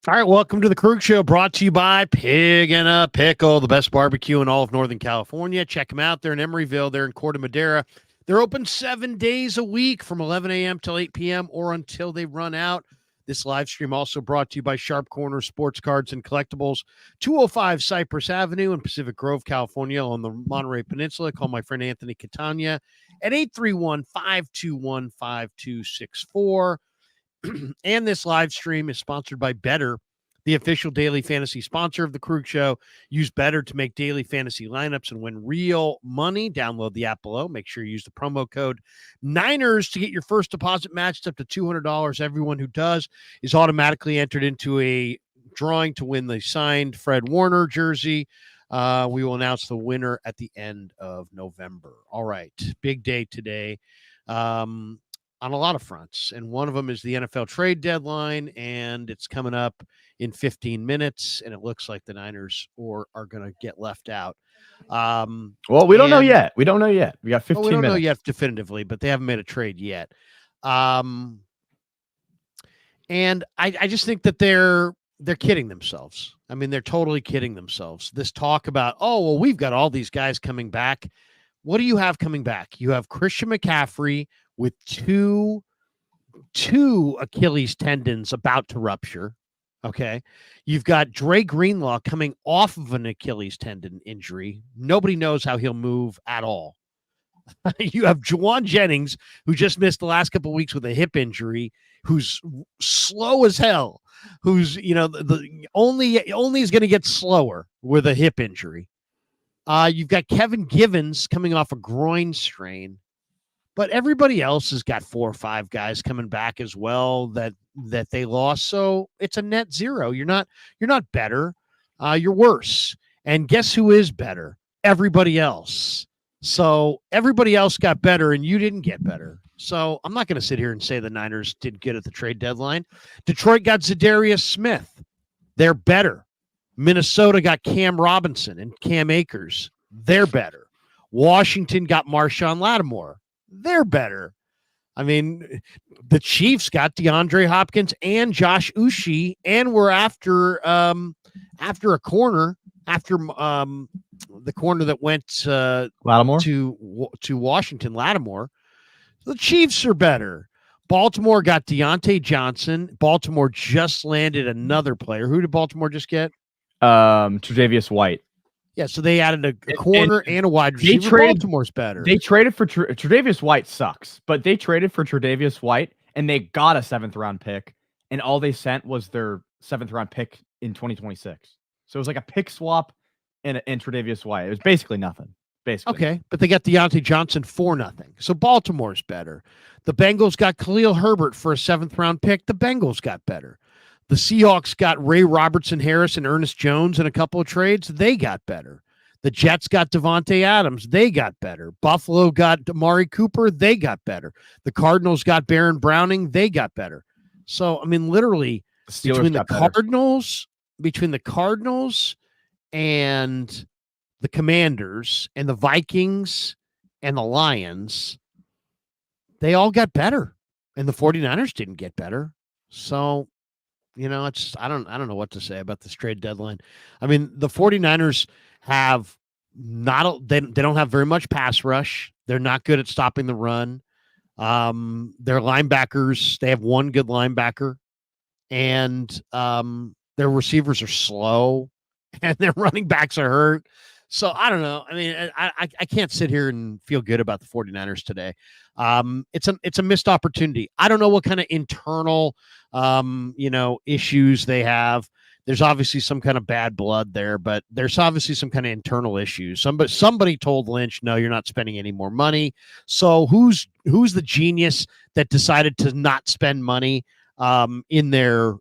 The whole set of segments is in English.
All right, welcome to the Krug Show, brought to you by Pig and a Pickle, the best barbecue in all of Northern California. Check them out. They're in Emeryville. They're in Corte Madera. They're open 7 days a week from 11 a.m. till 8 p.m. or until they run out. This live stream also brought to you by Sharp Corner Sports Cards and Collectibles, 205 Cypress Avenue in Pacific Grove, California on the Monterey Peninsula. Call my friend Anthony Catania at 831-521-5264. And this live stream is sponsored by Better, the official daily fantasy sponsor of the Krug Show. Use Better to make daily fantasy lineups and win real money. Download the app below. Make sure you use the promo code Niners to get your first deposit matched up to $200. Everyone who does is automatically entered into a drawing to win the signed Fred Warner jersey. We will announce the winner at the end of November. All right, big day today. On a lot of fronts, and one of them is the NFL trade deadline, and it's coming up in 15 minutes, and it looks like the Niners are going to get left out. Well, we don't know yet. We don't know yet. We got 15 minutes. We don't know yet definitively, but they haven't made a trade yet. And I just think that they're kidding themselves. I mean, they're totally kidding themselves. This talk about, oh, well, we've got all these guys coming back. What do you have coming back? You have Christian McCaffrey with two Achilles tendons about to rupture. Okay. You've got Dre Greenlaw coming off of an Achilles tendon injury. Nobody knows how he'll move at all. You have Juwan Jennings, who just missed the last couple of weeks with a hip injury, who's slow as hell, who's, the only is going to get slower with a hip injury. You've got Kevin Givens coming off a groin strain. But everybody else has got 4 or 5 guys coming back as well that they lost. So it's a net zero. You're not better. You're worse. And guess who is better? Everybody else. So everybody else got better and you didn't get better. So I'm not going to sit here and say the Niners did good at the trade deadline. Detroit got Zadarius Smith. They're better. Minnesota got Cam Robinson and Cam Akers. They're better. Washington got Marshawn Lattimore. They're better. I mean, the Chiefs got DeAndre Hopkins and Josh Uche, and we're after a corner, after the corner that went Lattimore to Washington, Lattimore. The Chiefs are better. Baltimore got Deontay Johnson. Baltimore just landed another player. Who did Baltimore just get? Tre'Davious White. Yeah, so they added a corner and a wide receiver. Baltimore's better. They traded for Tre'Davious White sucks, but they traded for Tre'Davious White and they got a 7th-round pick, and all they sent was their 7th-round pick in 2026. So it was like a pick swap and Tre'Davious White. It was basically nothing. Basically. Okay, but they got Deontay Johnson for nothing. So Baltimore's better. The Bengals got Khalil Herbert for a 7th-round pick. The Bengals got better. The Seahawks got Ray Robertson Harris and Ernest Jones in a couple of trades. They got better. The Jets got Devontae Adams. They got better. Buffalo got Amari Cooper. They got better. The Cardinals got Baron Browning. They got better. So, I mean, literally, between the Cardinals and the Commanders and the Vikings and the Lions, they all got better. And the 49ers didn't get better. So, it's I don't know what to say about this trade deadline. I mean, the 49ers have they don't have very much pass rush. They're not good at stopping the run. Their linebackers, they have one good linebacker, and their receivers are slow, and their running backs are hurt. So I don't know. I mean, I can't sit here and feel good about the 49ers today. It's a missed opportunity. I don't know what kind of internal issues they have. There's obviously some kind of bad blood there, but there's obviously some kind of internal issues. Somebody told Lynch, no, you're not spending any more money. So who's the genius that decided to not spend money in their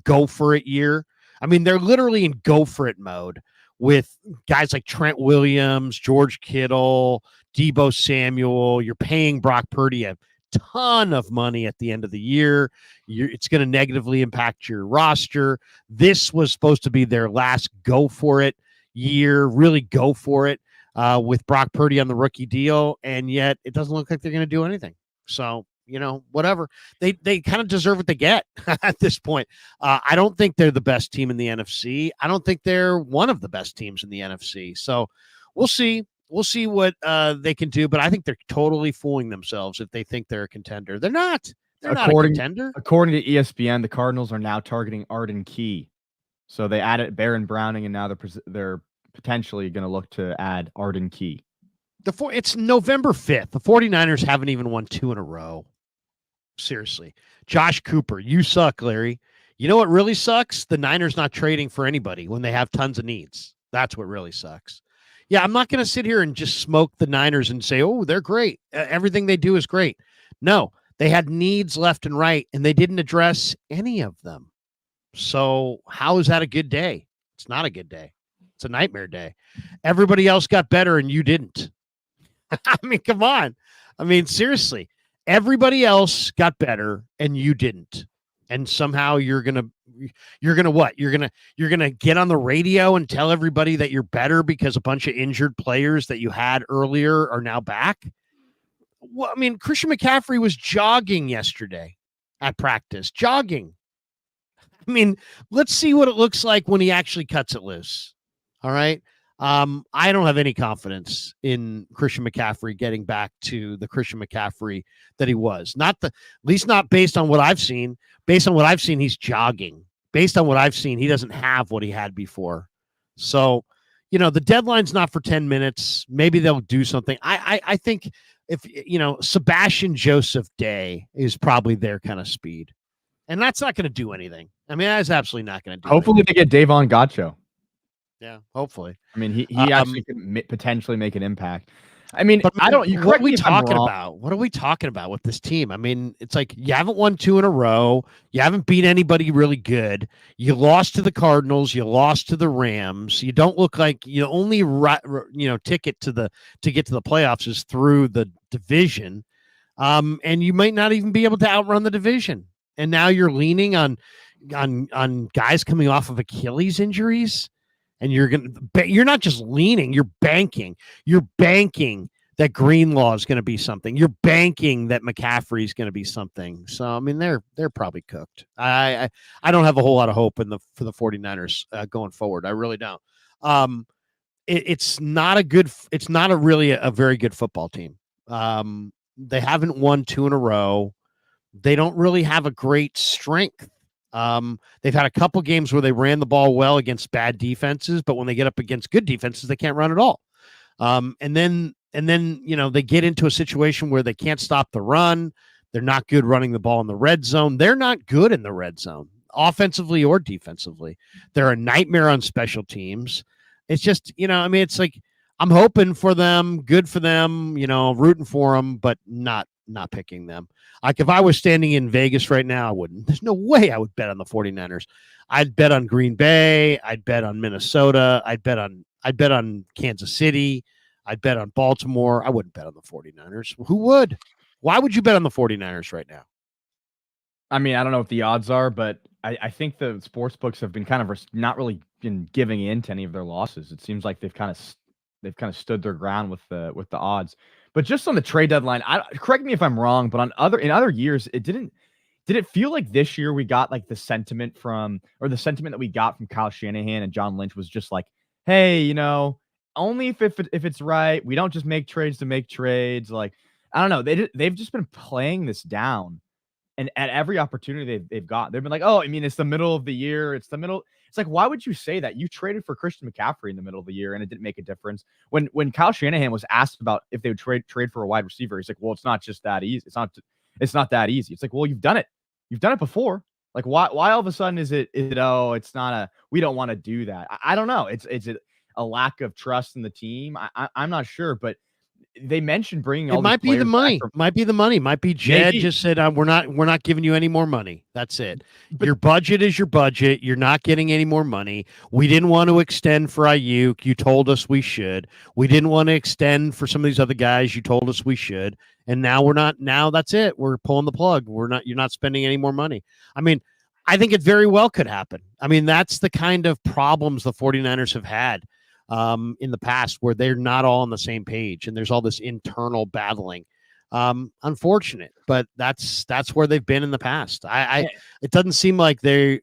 go for it year? I mean, they're literally in go for it mode with guys like Trent Williams, George Kittle, Deebo Samuel. You're paying Brock Purdy a ton of money at the end of the year. It's going to negatively impact your roster. This was supposed to be their last go for it year, really go for it with Brock Purdy on the rookie deal, and yet it doesn't look like they're going to do anything. So, whatever. They kind of deserve what they get at this point. I don't think they're the best team in the NFC. I don't think they're one of the best teams in the NFC. So we'll see. We'll see what they can do, but I think they're totally fooling themselves if they think they're a contender. They're not. They're not a contender. According to ESPN, the Cardinals are now targeting Arden Key. So they added Baron Browning, and now they're potentially going to look to add Arden Key. It's November 5th. The 49ers haven't even won 2 in a row. Seriously. Josh Cooper, you suck, Larry. You know what really sucks? The Niners not trading for anybody when they have tons of needs. That's what really sucks. Yeah, I'm not going to sit here and just smoke the Niners and say, oh, they're great. Everything they do is great. No, they had needs left and right, and they didn't address any of them. So how is that a good day? It's not a good day. It's a nightmare day. Everybody else got better, and you didn't. I mean, come on. I mean, seriously, everybody else got better and you didn't. And somehow you're going to what? You're going to get on the radio and tell everybody that you're better because a bunch of injured players that you had earlier are now back. Well, I mean, Christian McCaffrey was jogging yesterday at practice, jogging. I mean, let's see what it looks like when he actually cuts it loose. All right. I don't have any confidence in Christian McCaffrey getting back to the Christian McCaffrey that he was. At least not based on what I've seen. Based on what I've seen, he's jogging. Based on what I've seen, he doesn't have what he had before. So, the deadline's not for 10 minutes. Maybe they'll do something. I think if, Sebastian Joseph Day is probably their kind of speed. And that's not going to do anything. I mean, that's absolutely not going to do Hopefully anything. They get Davon Godchaux. Yeah, hopefully. I mean, he actually could potentially make an impact. I mean, but, I don't. You what are we me talking about? What are we talking about with this team? I mean, it's like you haven't won 2 in a row. You haven't beat anybody really good. You lost to the Cardinals. You lost to the Rams. You don't look like you only ticket to get to the playoffs is through the division, and you might not even be able to outrun the division. And now you're leaning on guys coming off of Achilles injuries. And you're not just leaning, you're banking. You're banking that Greenlaw is going to be something. You're banking that McCaffrey is going to be something. So, I mean, they're probably cooked. I don't have a whole lot of hope for the 49ers going forward. I really don't. It's not really a very good football team. They haven't won 2 in a row. They don't really have a great strength. They've had a couple games where they ran the ball well against bad defenses, but when they get up against good defenses, they can't run at all. And then they get into a situation where they can't stop the run. They're not good running the ball in the red zone. They're not good in the red zone, offensively or defensively. They're a nightmare on special teams. It's just, it's like I'm hoping for them, good for them, rooting for them, but not picking them. Like if I was standing in Vegas right now, I wouldn't. There's no way I would bet on the 49ers. I'd bet on Green Bay. I'd bet on Minnesota. I'd bet on Kansas City. I'd bet on Baltimore. I wouldn't bet on the 49ers. Who would? Why would you bet on the 49ers right now? I mean, I don't know what the odds are, but I think the sports books have been kind of not really been giving in to any of their losses. It seems like they've kind of stood their ground with the odds. But just on the trade deadline, correct me if I'm wrong, but in other years, did it feel like this year we got like the sentiment that we got from Kyle Shanahan and John Lynch was just like, hey, only if it's right. We don't just make trades to make trades. Like, I don't know. They've just been playing this down. And at every opportunity they've got, they've been like, oh, I mean, it's the middle of the year. It's like, why would you say that? You traded for Christian McCaffrey in the middle of the year and it didn't make a difference. When Kyle Shanahan was asked about if they would trade for a wide receiver, he's like, well, it's not just that easy. It's not that easy. It's like, well, you've done it. You've done it before. Like, why all of a sudden is it, it's not we don't want to do that. I don't know. It's a lack of trust in the team. I'm not sure, but they mentioned bringing all. It might be the money. Might be the money. Might be Jed just said, we're not giving you any more money. That's it. But your budget is your budget. You're not getting any more money. We didn't want to extend for Ayuk. You told us we should. We didn't want to extend for some of these other guys. You told us we should. And now we're not. Now that's it. We're pulling the plug. You're not spending any more money. I mean, I think it very well could happen. I mean, that's the kind of problems the 49ers have had in the past where they're not all on the same page and there's all this internal battling. Unfortunate, but that's where they've been in the past. It doesn't seem like they're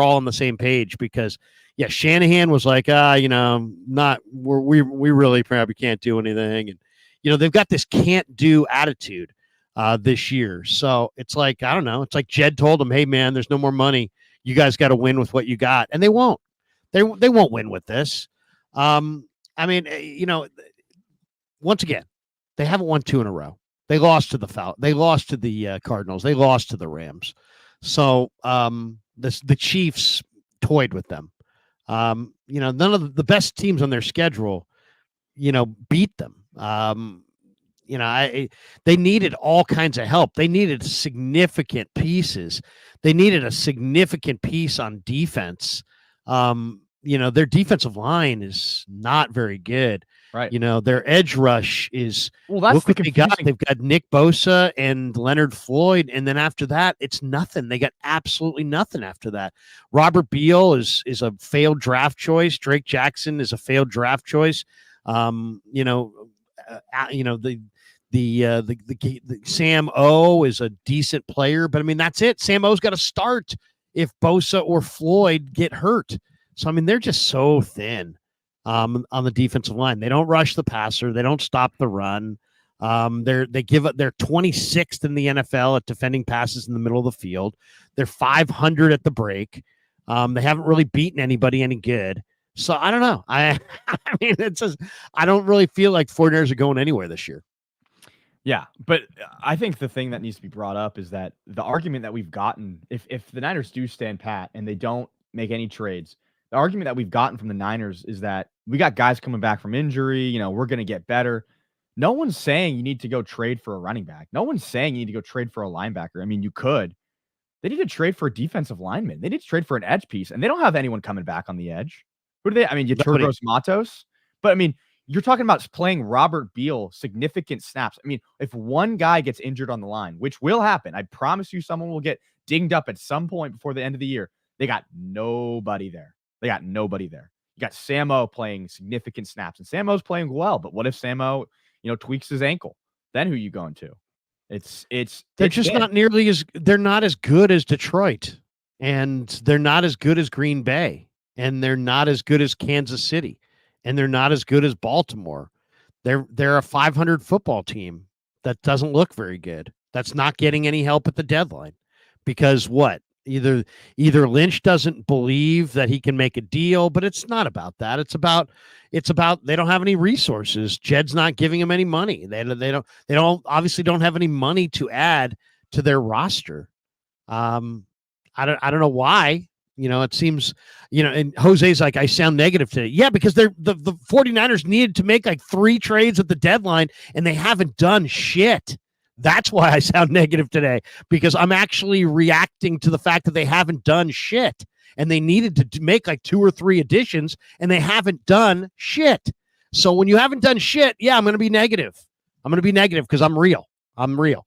all on the same page because yeah, Shanahan was like, not we really probably can't do anything, and they've got this can't do attitude this year. So it's like I don't know. It's like Jed told them, hey man, there's no more money. You guys got to win with what you got, and they won't. They won't win with this. I mean, once again, they haven't won 2 in a row. They lost to They lost to the Cardinals. They lost to the Rams. So the Chiefs toyed with them. None of the best teams on their schedule, beat them. They needed all kinds of help. They needed significant pieces. They needed a significant piece on defense. Their defensive line is not very good. Right. Their edge rush is that's what they got. They've got Nick Bosa and Leonard Floyd, and then after that, it's nothing. They got absolutely nothing after that. Robert Beal is a failed draft choice. Drake Jackson is a failed draft choice. The Sam O is a decent player, but I mean that's it. Sam O's got to start if Bosa or Floyd get hurt. So I mean they're just so thin on the defensive line. They don't rush the passer. They don't stop the run. They're 26th in the NFL at defending passes in the middle of the field. They're 500 at the break. They haven't really beaten anybody any good. So I don't know. I mean, it's just I don't really feel like 49ers are going anywhere this year. Yeah, but I think the thing that needs to be brought up is that the argument that we've gotten, if the Niners do stand pat and they don't make any trades, the argument that we've gotten from the Niners is that we got guys coming back from injury. We're going to get better. No one's saying you need to go trade for a running back. No one's saying you need to go trade for a linebacker. I mean, you could. They need to trade for a defensive lineman. They need to trade for an edge piece, and they don't have anyone coming back on the edge. Who do they? I mean, Yeturgos Matos, but I mean, you're talking about playing Robert Beal significant snaps. I mean, if one guy gets injured on the line, which will happen, I promise you someone will get dinged up at some point before the end of the year. They got nobody there. You got Samo playing significant snaps, and Samo's playing well. But what if Samo, tweaks his ankle? Then who are you going to? They're just not nearly as they're not as good as Detroit, and they're not as good as Green Bay, and they're not as good as Kansas City, and they're not as good as Baltimore. They're a 500 football team that doesn't look very good. That's not getting any help at the deadline because what? Either Lynch doesn't believe that he can make a deal, but it's not about that. It's about they don't have any resources. Jed's not giving them any money. They don't obviously don't have any money to add to their roster. I don't know why. It seems, and Jose's like, I sound negative today. Yeah, because the 49ers needed to make like 3 trades at the deadline and they haven't done shit. That's why I sound negative today, because I'm actually reacting to the fact that they haven't done shit and they needed to make like 2 or 3 additions and they haven't done shit. So when you haven't done shit, yeah, I'm going to be negative. I'm going to be negative because I'm real. I'm not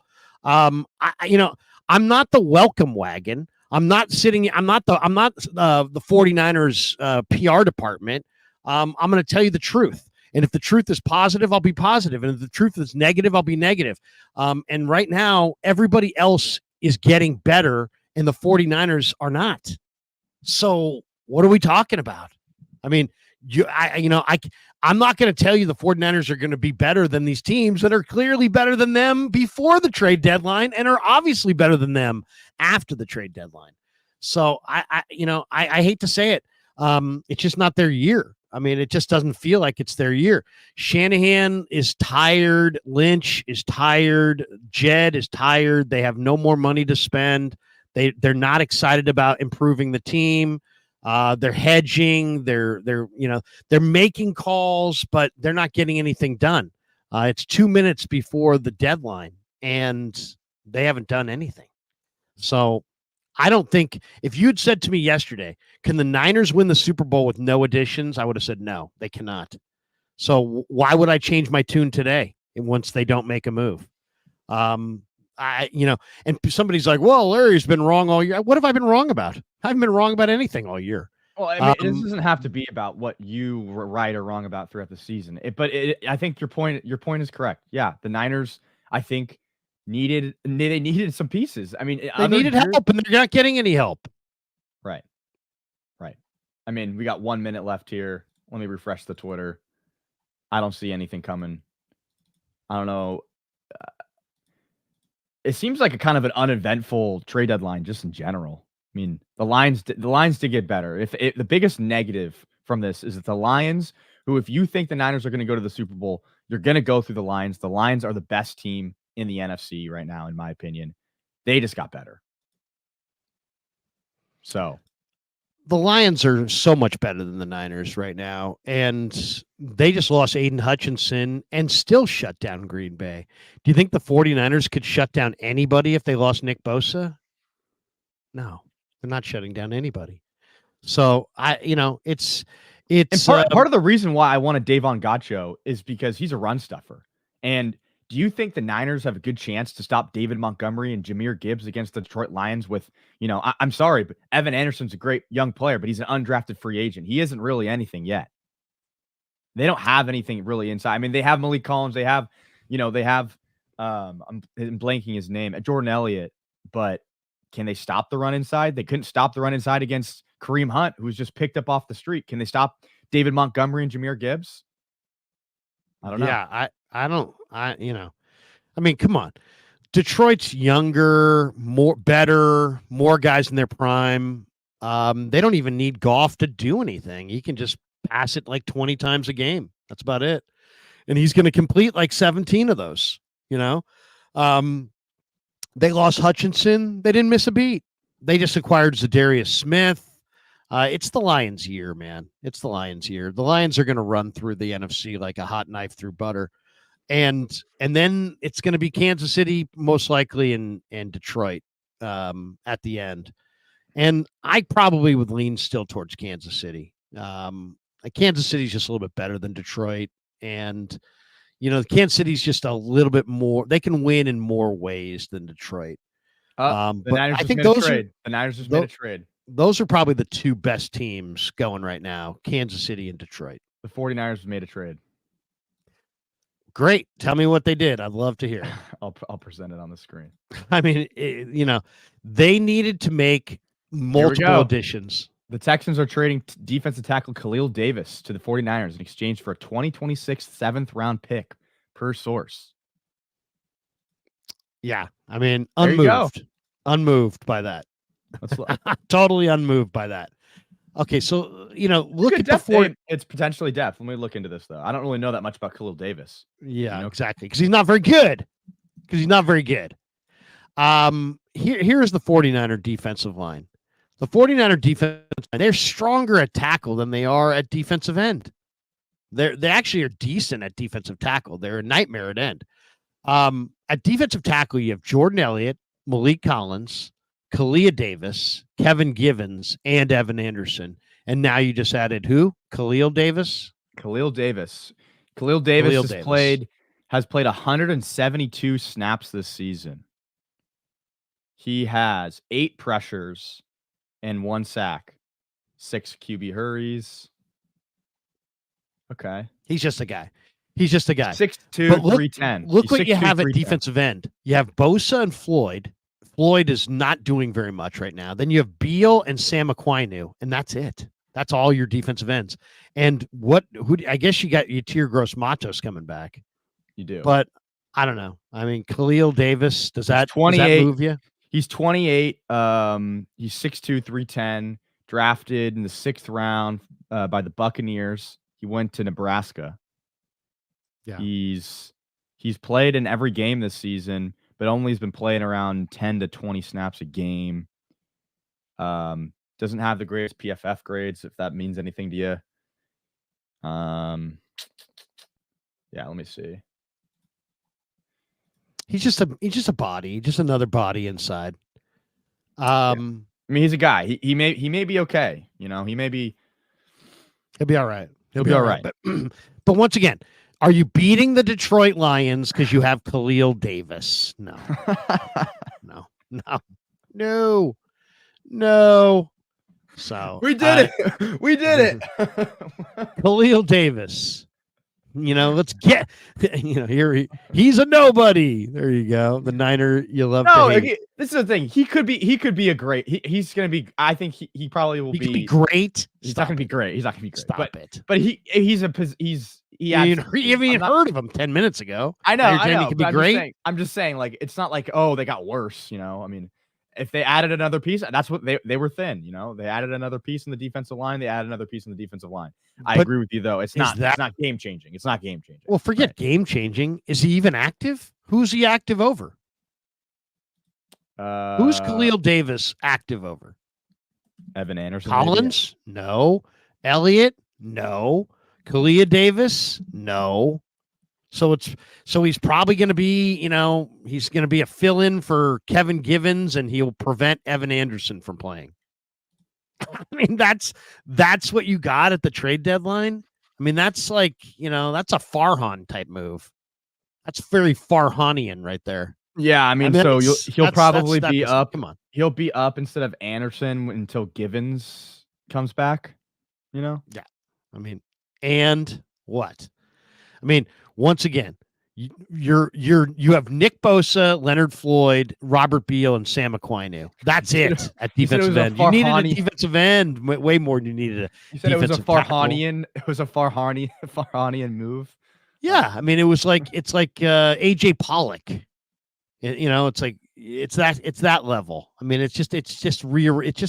the welcome wagon. I'm not the 49ers PR department. I'm going to tell you the truth. And if the truth is positive, I'll be positive. And if the truth is negative, I'll be negative. And right now, everybody else is getting better and the 49ers are not. So what are we talking about? I mean, I'm not going to tell you the 49ers are going to be better than these teams that are clearly better than them before the trade deadline and are obviously better than them after the trade deadline. So I hate to say it. It's just not their year. I mean, it just doesn't feel like it's their year. Shanahan is tired. Lynch is tired. Jed is tired. They have no more money to spend. They're not excited about improving the team. They're hedging. They're making calls, but they're not getting anything done. It's 2 minutes before the deadline, and they haven't done anything. So I don't think if you'd said to me yesterday, can the Niners win the Super Bowl with no additions? I would have said no, they cannot. So why would I change my tune today once they don't make a move? And somebody's like, well, Larry's been wrong all year. What have I been wrong about? I haven't been wrong about anything all year. Well, I mean, this doesn't have to be about what you were right or wrong about throughout the season. I think your point is correct. Yeah, the Niners, I think they needed some pieces. I mean, They needed help, and they're not getting any help. Right. I mean, we got 1 minute left here. Let me refresh the Twitter. I don't see anything coming. I don't know. It seems like a kind of an uneventful trade deadline just in general. I mean, the Lions did get better. If the biggest negative from this is that the Lions, who if you think the Niners are going to go to the Super Bowl, you're going to go through the Lions. The Lions are the best team in the NFC right now, in my opinion. They just got better. So the Lions are so much better than the Niners right now, and they just lost Aiden Hutchinson and still shut down Green Bay. Do you think the 49ers could shut down anybody if they lost Nick Bosa? No, they're not shutting down anybody. So it's part of the reason why I wanted Davon Gotcho is because he's a run stuffer. And do you think the Niners have a good chance to stop David Montgomery and Jahmyr Gibbs against the Detroit Lions with, I'm sorry, but Evan Anderson's a great young player, but he's an undrafted free agent. He isn't really anything yet. They don't have anything really inside. I mean, they have Malik Collins. They have, I'm blanking his name, Jordan Elliott, but can they stop the run inside? They couldn't stop the run inside against Kareem Hunt, who was just picked up off the street. Can they stop David Montgomery and Jahmyr Gibbs? I don't know. Yeah, I mean, come on. Detroit's younger, more guys in their prime. They don't even need Goff to do anything. He can just pass it like 20 times a game. That's about it. And he's going to complete like 17 of those, They lost Hutchinson. They didn't miss a beat. They just acquired Zadarius Smith. It's the Lions' year, man. It's the Lions' year. The Lions are going to run through the NFC like a hot knife through butter. And then it's going to be Kansas City, most likely, and Detroit at the end. And I probably would lean still towards Kansas City. Kansas City's just a little bit better than Detroit. And, Kansas City's just a little bit more. They can win in more ways than Detroit. The Niners I think the Niners just made a trade. Those are probably the two best teams going right now, Kansas City and Detroit. The 49ers made a trade. Great. Tell me what they did. I'd love to hear it. I'll present it on the screen. I mean, they needed to make multiple additions. The Texans are trading defensive tackle Khalil Davis to the 49ers in exchange for a 2026 7th-round pick per source. Yeah. I mean, unmoved by that. Totally unmoved by that. Okay, so look at depth. It's potentially depth. Let me look into this though. I don't really know that much about Khalil Davis. Yeah, exactly, because he's not very good. Here's the 49er defensive line. The 49er defense line, they're stronger at tackle than they are at defensive end. They actually are decent at defensive tackle. They're a nightmare at end. At defensive tackle, you have Jordan Elliott, Malik Collins, Khalil Davis, Kevin Givens, and Evan Anderson. And now you just added who? Khalil Davis? Khalil Davis has played 172 snaps this season. He has 8 pressures and 1 sack, 6 QB hurries. Okay. He's just a guy. 6'2", 310. Look what you have at defensive end. You have Bosa and Floyd. Floyd is not doing very much right now. Then you have Beal and Sam Aquinu, and that's it. That's all your defensive ends. And I guess you got your Tier Gross Matos coming back. You do. But I don't know. I mean, Khalil Davis, does that move you? He's 28. He's 6'2", 310, drafted in the 6th round by the Buccaneers. He went to Nebraska. Yeah. He's played in every game this season, but only has been playing around 10 to 20 snaps a game. Doesn't have the greatest PFF grades, if that means anything to you. Yeah, let me see. He's just a body, just another body inside. I mean, he's a guy. He may be okay. He'll be all right. He'll be all right. But once again, are you beating the Detroit Lions because you have Khalil Davis? No. No. So we did it. We did it. Khalil Davis. Let's get, he's a nobody. There you go. The Niner you love to hate. This is the thing. He could be a great. He's going to be. I think he probably will He be. could be great. He's not going to be great. He's not going to be great. Stop it. But he you haven't even heard of him 10 minutes ago. I know. He could be great. I'm just saying, like, it's not like, oh, they got worse. I mean, if they added another piece, that's what they were thin. They added another piece in the defensive line. They added another piece in the defensive line. I agree with you, though. It's not game changing. It's not game changing. Well, forget game changing. Is he even active? Who's he active over? Who's Khalil Davis active over? Evan Anderson. Collins? Maybe? No. Elliott? No. Khalil Davis? No. So he's probably going to be, he's going to be a fill-in for Kevin Givens, and he'll prevent Evan Anderson from playing. I mean, that's what you got at the trade deadline. I mean, that's like, that's a Farhan type move. That's very Farhanian right there. Yeah, I mean so he'll probably be up. Come on. He'll be up instead of Anderson until Givens comes back, Yeah. I mean, and what? I mean, once again, you have Nick Bosa, Leonard Floyd, Robert Beal, and Sam Aquinu. That's it at defensive end. You needed a defensive end way more than you needed a. You said it was a Farhanian. It was a Farhanian move. Yeah, I mean, it's like AJ Pollock. It's that level. I mean, it's just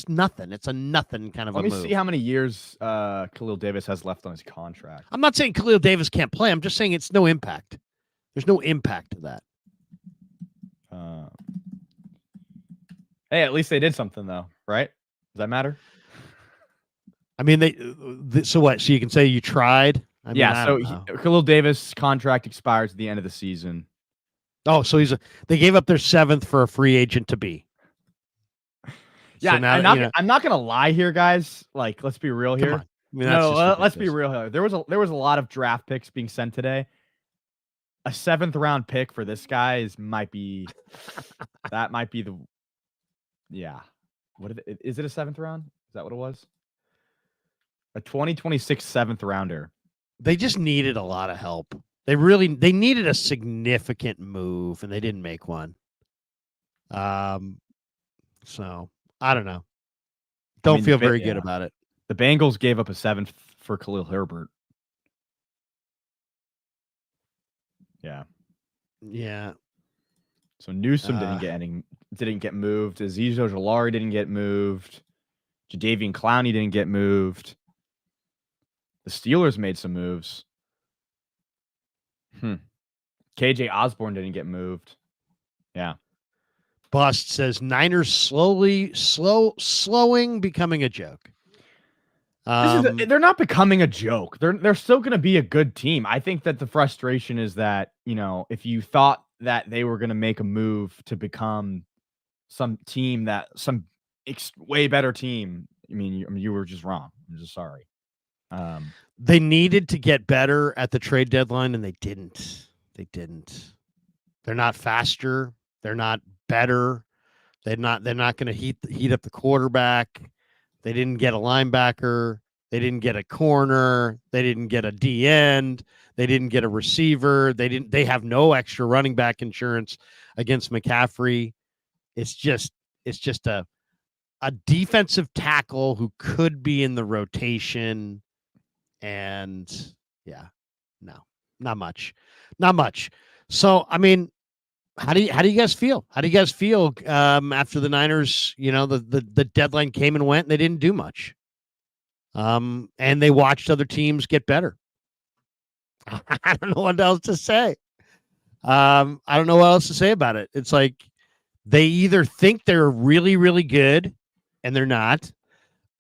nothing. It's a nothing kind of a move. Let me see how many years Khalil Davis has left on his contract. I'm not saying Khalil Davis can't play. I'm just saying it's no impact. There's no impact to that. Hey, at least they did something though, right? Does that matter? I mean, so what? So you can say you tried? Khalil Davis' contract expires at the end of the season. Oh, so they gave up their 7th for a free agent to be. Yeah, so now, I'm not gonna lie here, guys. Like, let's be real here. I mean, let's be real here. There was a lot of draft picks being sent today. A 7th round pick for this guy might be the. Yeah, is it a 7th round? Is that what it was? A 2026 7th rounder. They just needed a lot of help. They needed a significant move, and they didn't make one. So I don't know. Don't feel very good about it. The Bengals gave up a 7th for Khalil Herbert. Yeah. Yeah. So Newsome didn't get moved. Azeez Ojulari didn't get moved. Jadeveon Clowney didn't get moved. The Steelers made some moves. KJ Osborne didn't get moved. Yeah. Bust says Niners slowing, becoming a joke. They're not becoming a joke. They're still going to be a good team. I think that the frustration is that, if you thought that they were going to make a move to become some way better team, you were just wrong. I'm just sorry. They needed to get better at the trade deadline, and they didn't. They're not faster. They're not better. They're not going to heat up the quarterback. They didn't get a linebacker. They didn't get a corner. They didn't get a D end. They didn't get a receiver. They have no extra running back insurance against McCaffrey. It's just a defensive tackle who could be in the rotation. And no, not much. So, I mean, how do you guys feel? How do you guys feel after the Niners, the deadline came and went and they didn't do much? And they watched other teams get better. I don't know what else to say. I don't know what else to say about it. It's like they either think they're really, really good and they're not,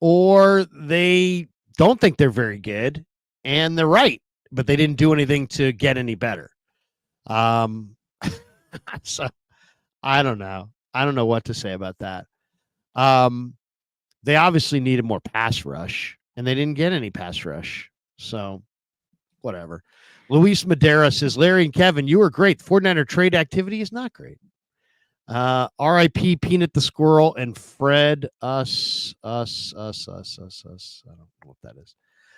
or they don't think they're very good and they're right, but they didn't do anything to get any better. So I don't know. I don't know what to say about that. They obviously needed more pass rush and they didn't get any pass rush. So whatever. Luis Madera says, Larry and Kevin, you were great. 49er trade activity is not great. RIP Peanut the Squirrel and Fred us. I don't know what that is.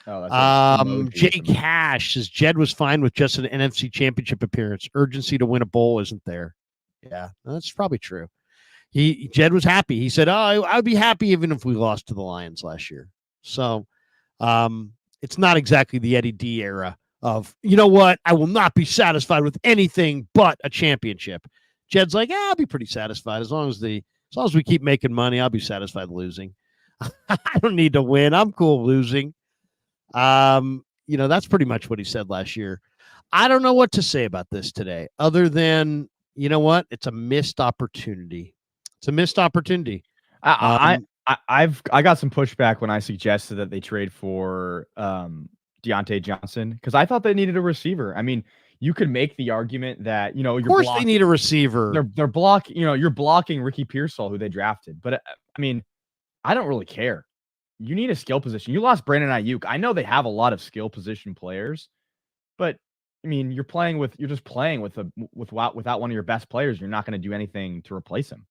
Oh, that's an emoji Jay with the- Cash says Jed was fine with just an NFC championship appearance. Urgency to win a bowl isn't there. Yeah, that's probably true. Jed was happy. He said, "Oh, I'd be happy even if we lost to the Lions last year." So, it's not exactly the Eddie D era of, you know what, I will not be satisfied with anything but a championship. Jed's like, I'll be pretty satisfied as long as we keep making money. I'll be satisfied losing. I don't need to win. I'm cool losing. That's pretty much what he said last year. I don't know what to say about this today, other than, you know what? It's a missed opportunity. It's a missed opportunity. I got some pushback when I suggested that they trade for Deontay Johnson because I thought they needed a receiver. I mean, you could make the argument that of course they need a receiver. They're blocking. You're blocking Ricky Pearsall, who they drafted. But I mean, I don't really care. You need a skill position. You lost Brandon Ayuk. I know they have a lot of skill position players, but I mean, you're just playing without one of your best players. You're not going to do anything to replace him.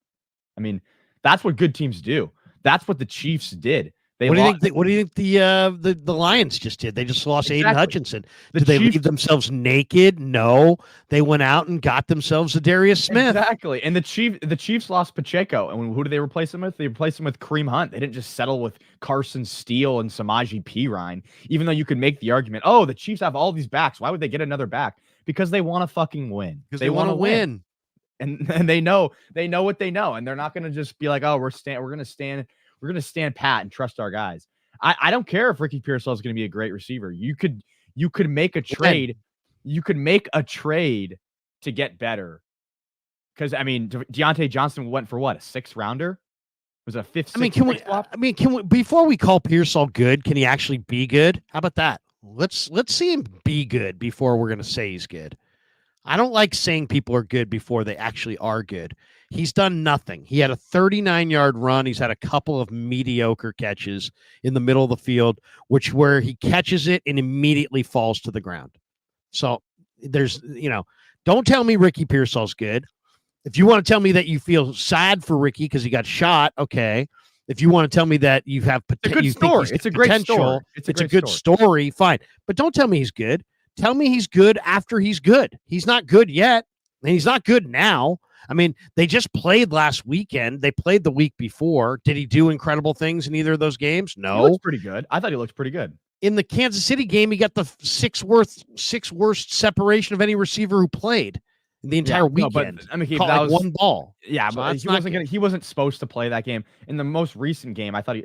I mean, that's what good teams do. That's what the Chiefs did. What do you think the Lions just did? They just lost Aiden Hutchinson. Did they leave themselves naked? No. They went out and got themselves a Darius Smith. Exactly. And the Chiefs lost Pacheco. And who did they replace him with? They replaced him with Kareem Hunt. They didn't just settle with Carson Steele and Samaje Perine, even though you could make the argument, oh, the Chiefs have all these backs. Why would they get another back? Because they want to fucking win. Because they want to win. And they know what they know. And they're not going to just be like, oh, we're going to stand pat and trust our guys. I don't care if Ricky Pearsall is going to be a great receiver. You could make a trade. You could make a trade to get better. Because I mean, Deontay Johnson went for what, a 6th rounder? Was it a 5th? Can we before we call Pearsall good? Can he actually be good? How about that? Let's see him be good before we're going to say he's good. I don't like saying people are good before they actually are good. He's done nothing. He had a 39-yard run. He's had a couple of mediocre catches in the middle of the field, where he catches it and immediately falls to the ground. So don't tell me Ricky Pearsall's good. If you want to tell me that you feel sad for Ricky because he got shot, okay. If you want to tell me that you have potential, it's a great story. It's a good story, fine. But don't tell me he's good. Tell me he's good after he's good. He's not good yet, and he's not good now. I mean, they just played last weekend. They played the week before. Did he do incredible things in either of those games? No. He looks pretty good. I thought he looked pretty good. In the Kansas City game, he got the sixth worst separation of any receiver who played the entire weekend. I mean, that was one ball. Yeah, so but he wasn't supposed to play that game. In the most recent game, I thought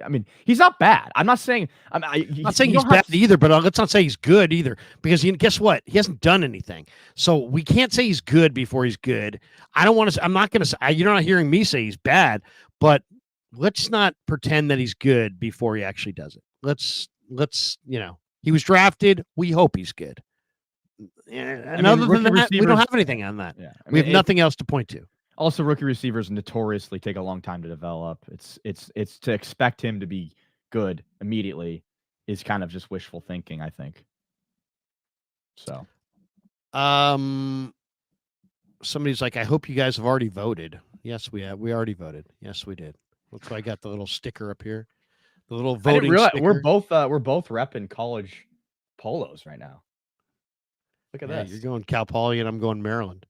he's not bad. I'm not saying he's bad either, but let's not say he's good either, because guess what? He hasn't done anything. So we can't say he's good before he's good. I'm not going to say, you're not hearing me say he's bad, but let's not pretend that he's good before he actually does it. Let's he was drafted. We hope he's good. And other than that, we don't have anything on that. Yeah. We have nothing else to point to. Also, rookie receivers notoriously take a long time to develop. It's to expect him to be good immediately is kind of just wishful thinking, I think. So, somebody's like, I hope you guys have already voted. Yes, we have. We already voted. Yes, we did. Looks like I got the little sticker up here. The little voting sticker. We're both repping college polos right now. Look at this. You're going Cal Poly and I'm going Maryland.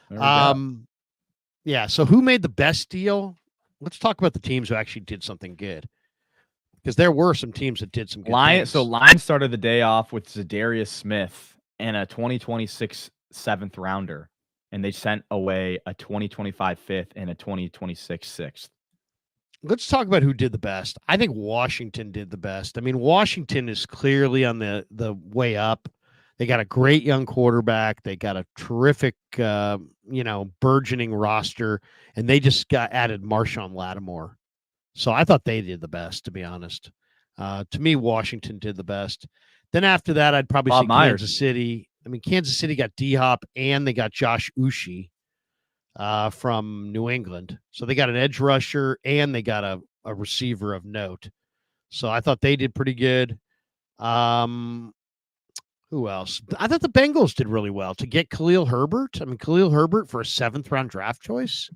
Yeah. So who made the best deal? Let's talk about the teams who actually did something good, because there were some teams that did some good things. So Lions started the day off with Zadarius Smith and a 2026 7th rounder, and they sent away a 2025 5th and a 2026 6th. Let's talk about who did the best. I think Washington did the best. I mean, Washington is clearly on the way up. They got a great young quarterback. They got a terrific, burgeoning roster, and they just added Marshawn Lattimore. So I thought they did the best, to be honest. To me, Washington did the best. Then after that, I'd probably say Kansas City. I mean, Kansas City got D-Hop, and they got Josh Uche from New England. So they got an edge rusher, and they got a receiver of note. So I thought they did pretty good. Who else? I thought the Bengals did really well to get Khalil Herbert. I mean, Khalil Herbert for a 7th round draft choice.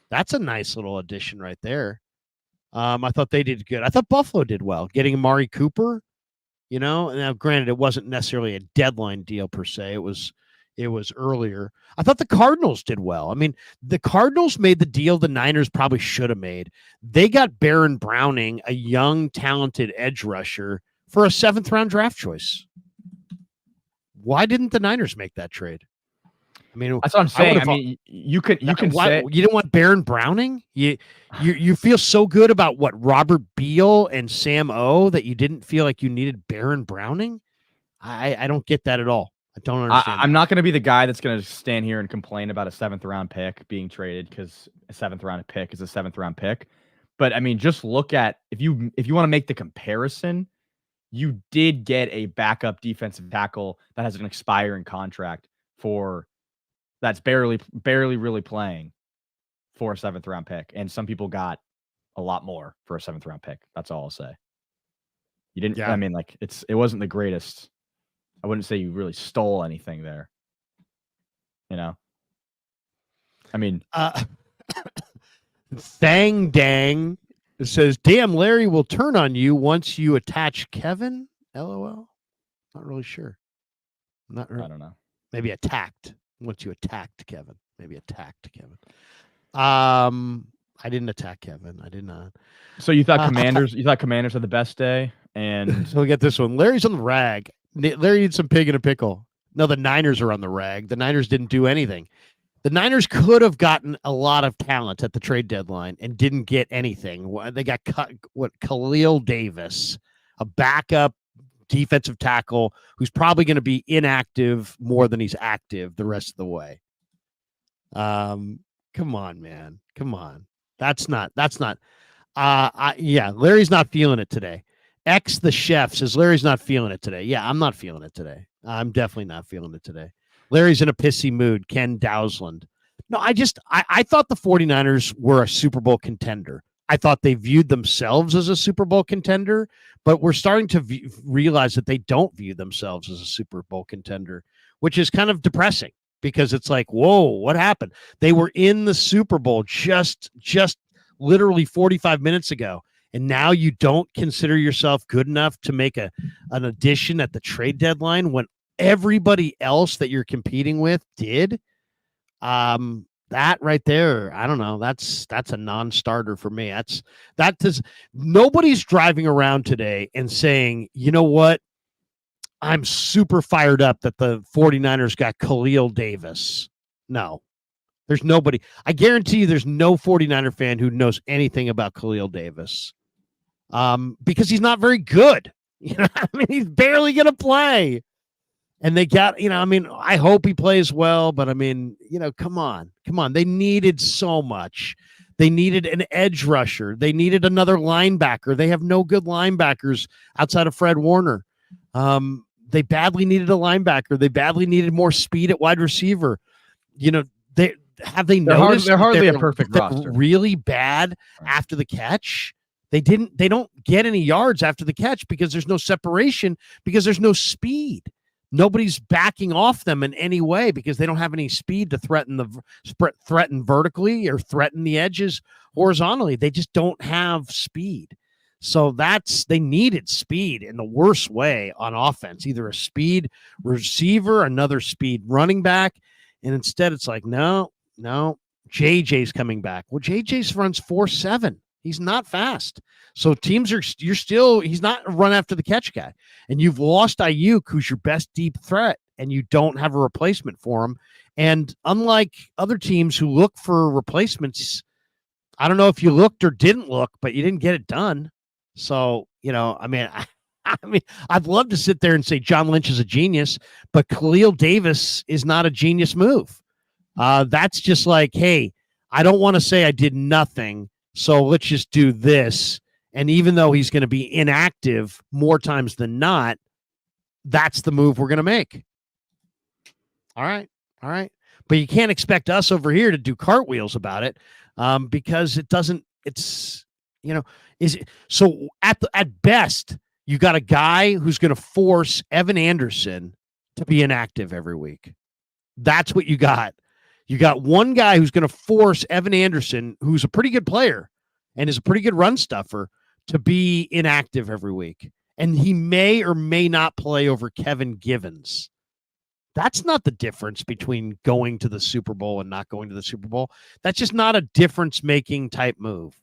That's a nice little addition right there. I thought they did good. I thought Buffalo did well getting Amari Cooper. You know, now granted, it wasn't necessarily a deadline deal per se. It was earlier. I thought the Cardinals did well. I mean, the Cardinals made the deal the Niners probably should have made. They got Baron Browning, a young, talented edge rusher, for a 7th round draft choice. Why didn't the Niners make that trade? I mean, that's what I'm saying. I mean, you can say you didn't want Baron Browning. You feel so good about what Robert Beal and Sam O that you didn't feel like you needed Baron Browning. I don't get that at all. I don't understand. I'm not going to be the guy that's going to stand here and complain about a 7th round pick being traded because a 7th round pick is a 7th round pick. But I mean, just look at if you want to make the comparison, you did get a backup defensive tackle that has an expiring contract that's barely really playing for a 7th round pick. And some people got a lot more for a 7th round pick. That's all I'll say. You didn't, I mean, like it wasn't the greatest. I wouldn't say you really stole anything there. You know? I mean, Thang Dang says, damn, Larry will turn on you once you attach Kevin. LOL. Not really sure. Not really. I don't know. Maybe attacked. Once you attacked Kevin. Maybe attacked Kevin. I didn't attack Kevin. I did not. So you thought Commanders had the best day? And so we get this one. Larry's on the rag. Larry eats some pig in a pickle. No, the Niners are on the rag. The Niners didn't do anything. The Niners could have gotten a lot of talent at the trade deadline and didn't get anything. They got Khalil Davis, a backup defensive tackle who's probably going to be inactive more than he's active the rest of the way. Come on, man. Come on. That's not. Yeah, Larry's not feeling it today. X the chef says Larry's not feeling it today. Yeah, I'm not feeling it today. I'm definitely not feeling it today. Larry's in a pissy mood. Ken Dowsland. No, I thought the 49ers were a Super Bowl contender. I thought they viewed themselves as a Super Bowl contender, but we're starting to realize that they don't view themselves as a Super Bowl contender, which is kind of depressing because it's like, whoa, what happened? They were in the Super Bowl just literally 45 minutes ago. And now you don't consider yourself good enough to make an addition at the trade deadline when everybody else that you're competing with did. That right there, I don't know. That's a non-starter for me. Nobody's driving around today and saying, you know what? I'm super fired up that the 49ers got Khalil Davis. No, there's nobody. I guarantee you there's no 49er fan who knows anything about Khalil Davis. Because he's not very good. You know, I mean, he's barely going to play. And they got, I mean, I hope he plays well, but I mean, come on. They needed so much. They needed an edge rusher. They needed another linebacker. They have no good linebackers outside of Fred Warner. They badly needed a linebacker. They badly needed more speed at wide receiver. They're hardly a perfect roster. Really bad after the catch. They don't get any yards after the catch because there's no separation, because there's no speed. Nobody's backing off them in any way because they don't have any speed to threaten vertically or threaten the edges horizontally. They just don't have speed. So they needed speed in the worst way on offense, either a speed receiver, another speed running back. And instead it's like, no, JJ's coming back. Well, JJ's runs 4.7. He's not fast. So he's not a run after the catch guy. And you've lost Ayuk, who's your best deep threat, and you don't have a replacement for him. And unlike other teams who look for replacements, I don't know if you looked or didn't look, but you didn't get it done. So, I mean, I'd love to sit there and say John Lynch is a genius, but Khalil Davis is not a genius move. That's just like, hey, I don't want to say I did nothing, so let's just do this. And even though he's going to be inactive more times than not, that's the move we're going to make. All right. But you can't expect us over here to do cartwheels about it because so at best, you got a guy who's going to force Evan Anderson to be inactive every week. That's what you got. You got one guy who's going to force Evan Anderson, who's a pretty good player and is a pretty good run stuffer, to be inactive every week. and he may or may not play over Kevin Givens. That's not the difference between going to the Super Bowl and not going to the Super Bowl. That's just not a difference-making type move.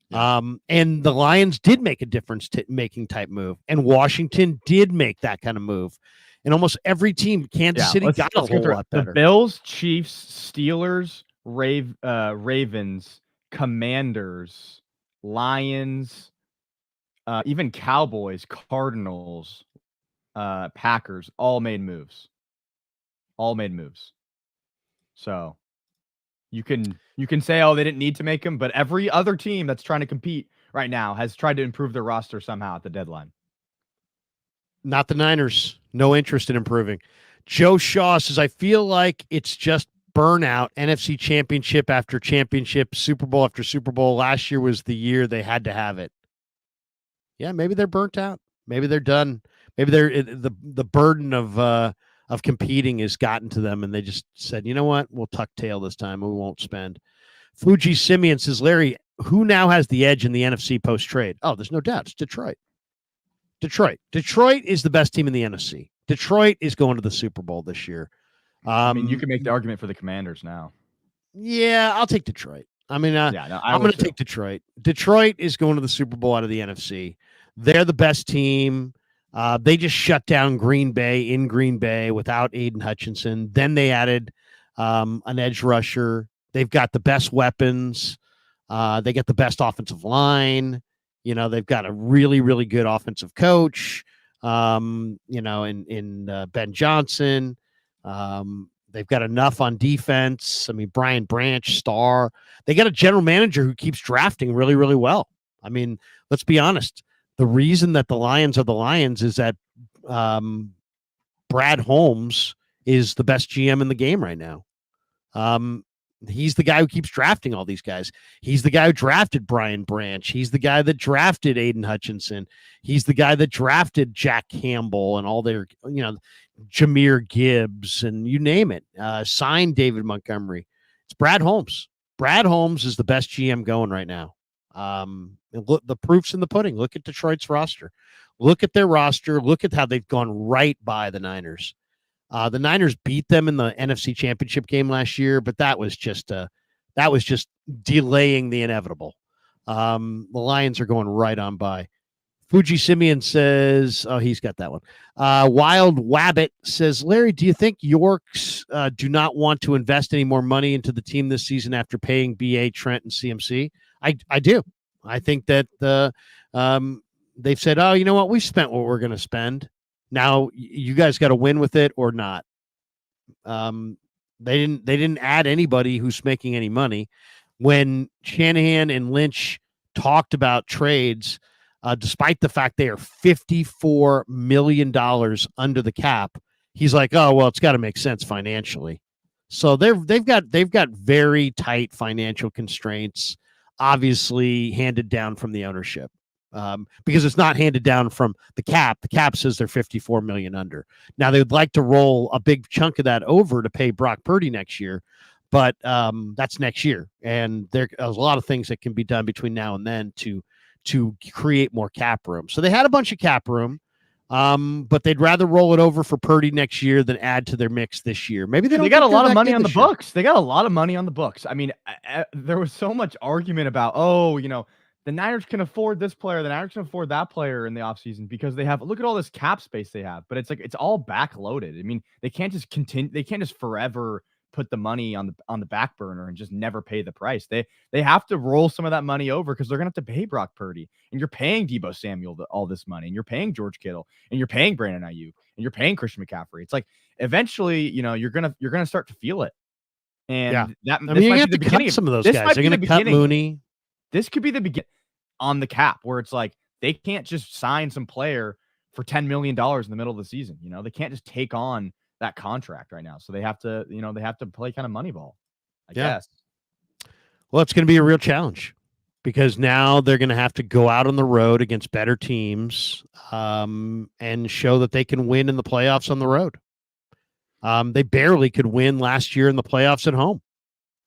Yeah. And the Lions did make a difference-making type move, and Washington did make that kind of move. And almost every team, Kansas City got a whole lot better. The Bills, Chiefs, Steelers, Ravens, Commanders, Lions, even Cowboys, Cardinals, Packers, all made moves. So you can say, oh, they didn't need to make them, but every other team that's trying to compete right now has tried to improve their roster somehow at the deadline. Not the Niners. No interest in improving. Joe Shaw says, I feel like it's just burnout. NFC championship after championship, Super Bowl after Super Bowl. Last year was the year they had to have it. Yeah, maybe they're burnt out. Maybe they're done. Maybe they're the burden of competing has gotten to them, and they just said, you know what, we'll tuck tail this time and we won't spend. Fuji Simeon says, Larry, who now has the edge in the NFC post trade? Oh, there's no doubt. It's Detroit. Detroit is the best team in the NFC. Detroit is going to the Super Bowl this year. I mean, you can make the argument for the Commanders now. Yeah, I'll take Detroit. I mean, I'm going to take Detroit. Detroit is going to the Super Bowl out of the NFC. They're the best team. They just shut down Green Bay in Green Bay without Aiden Hutchinson. Then they added an edge rusher. They've got the best weapons. They get the best offensive line. You know, they've got a really, really good offensive coach, in Ben Johnson. They've got enough on defense. I mean, Brian Branch, star. They got a general manager who keeps drafting really, really well. I mean, let's be honest. The reason that the Lions are the Lions is that Brad Holmes is the best GM in the game right now. He's the guy who keeps drafting all these guys. He's the guy who drafted Brian Branch. He's the guy that drafted Aiden Hutchinson. He's the guy that drafted Jack Campbell and all their, Jahmyr Gibbs and you name it. Signed David Montgomery. It's Brad Holmes. Brad Holmes is the best GM going right now. Look, the proof's in the pudding. Look at Detroit's roster. Look at their roster. Look at how they've gone right by the Niners. The Niners beat them in the NFC Championship game last year, but that was just delaying the inevitable. The Lions are going right on by. Fuji Simeon says, oh, he's got that one. Wild Wabbit says, Larry, do you think Yorks do not want to invest any more money into the team this season after paying BA, Trent, and CMC? I do. I think that they've said, oh, you know what? We've spent what we're going to spend. Now you guys got to win with it or not. They didn't add anybody who's making any money. When Shanahan and Lynch talked about trades, despite the fact they are $54 million under the cap, he's like, oh, well, it's got to make sense financially. So they've got very tight financial constraints, obviously handed down from the ownership. Because it's not handed down from the cap. The cap says they're 54 million under. Now they would like to roll a big chunk of that over to pay Brock Purdy next year, but that's next year, and there's a lot of things that can be done between now and then to create more cap room. So they had a bunch of cap room, but they'd rather roll it over for Purdy next year than add to their mix this year. Maybe they got a lot of money on the books. They got a lot of money on the books. I mean, there was so much argument about, the Niners can afford this player, the Niners can afford that player in the offseason because they have, look at all this cap space they have, but it's like, it's all backloaded. I mean, they can't just continue, they can't just forever put the money on the back burner and just never pay the price. They have to roll some of that money over because they're going to have to pay Brock Purdy, and you're paying Deebo Samuel all this money, and you're paying George Kittle, and you're paying Brandon Ayuk, and you're paying Christian McCaffrey. It's like, eventually, you're going to start to feel it. And you have to cut some of those guys. They're going to cut Mooney. This could be the beginning on the cap where it's like they can't just sign some player for $10 million in the middle of the season. They can't just take on that contract right now. So they have to, they have to play kind of money ball, I guess. Well, it's going to be a real challenge because now they're going to have to go out on the road against better teams and show that they can win in the playoffs on the road. They barely could win last year in the playoffs at home.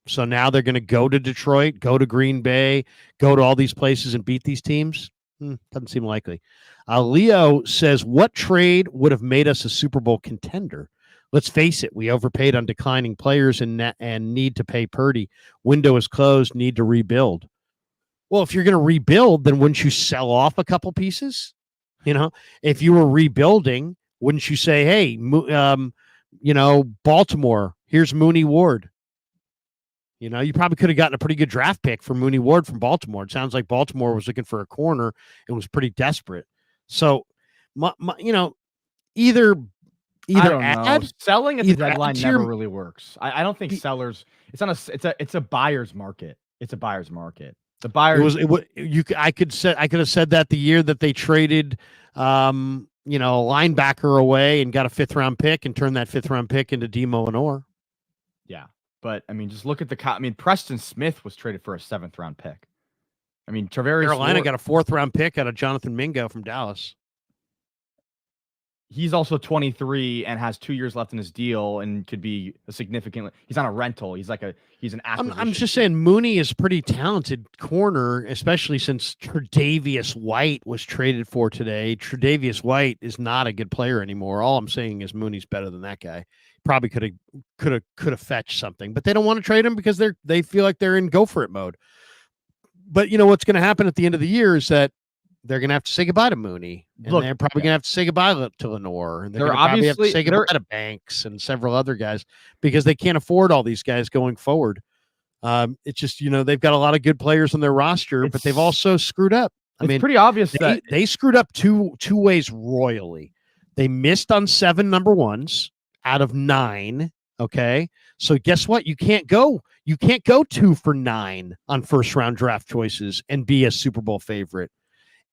So now they're going to go to Detroit, go to Green Bay, go to all these places and beat these teams. Doesn't seem likely. Leo says, what trade would have made us a Super Bowl contender? Let's face it, we overpaid on declining players and need to pay Purdy. Window is closed, need to rebuild. Well, if you're going to rebuild, then wouldn't you sell off a couple pieces? You know, if you were rebuilding, wouldn't you say, hey, Baltimore, here's Mooney Ward. You know, you probably could have gotten a pretty good draft pick for Mooney Ward from Baltimore. It sounds like Baltimore was looking for a corner and was pretty desperate. So, either I don't know. Selling at the either deadline never really works. I don't think sellers. It's a buyer's market. It's a buyer's market. The buyers. I could have said that the year that they traded, a linebacker away and got a 5th round pick and turned that 5th round pick into Demo Lenore. Yeah. But I mean, just look at Preston Smith was traded for a 7th round pick. I mean, Carolina got a 4th round pick out of Jonathan Mingo from Dallas. He's also 23 and has 2 years left in his deal and could be a significant. He's on a rental. He's an acquisition. I'm just saying Mooney is a pretty talented corner, especially since Tre'Davious White was traded for today. Tre'Davious White is not a good player anymore. All I'm saying is Mooney's better than that guy. Probably could have fetched something, but they don't want to trade him because they feel like they're in go for it mode. But you know what's going to happen at the end of the year is that they're going to have to say goodbye to Mooney, and they're probably going to have to say goodbye to Lenore, and they're going to probably have to say goodbye to Banks and several other guys because they can't afford all these guys going forward. It's just they've got a lot of good players on their roster, but they've also screwed up. I mean, pretty obvious that they screwed up two ways royally. They missed on 7 number ones out of 9. Okay. So guess what? You can't go 2 for 9 on first round draft choices and be a Super Bowl favorite.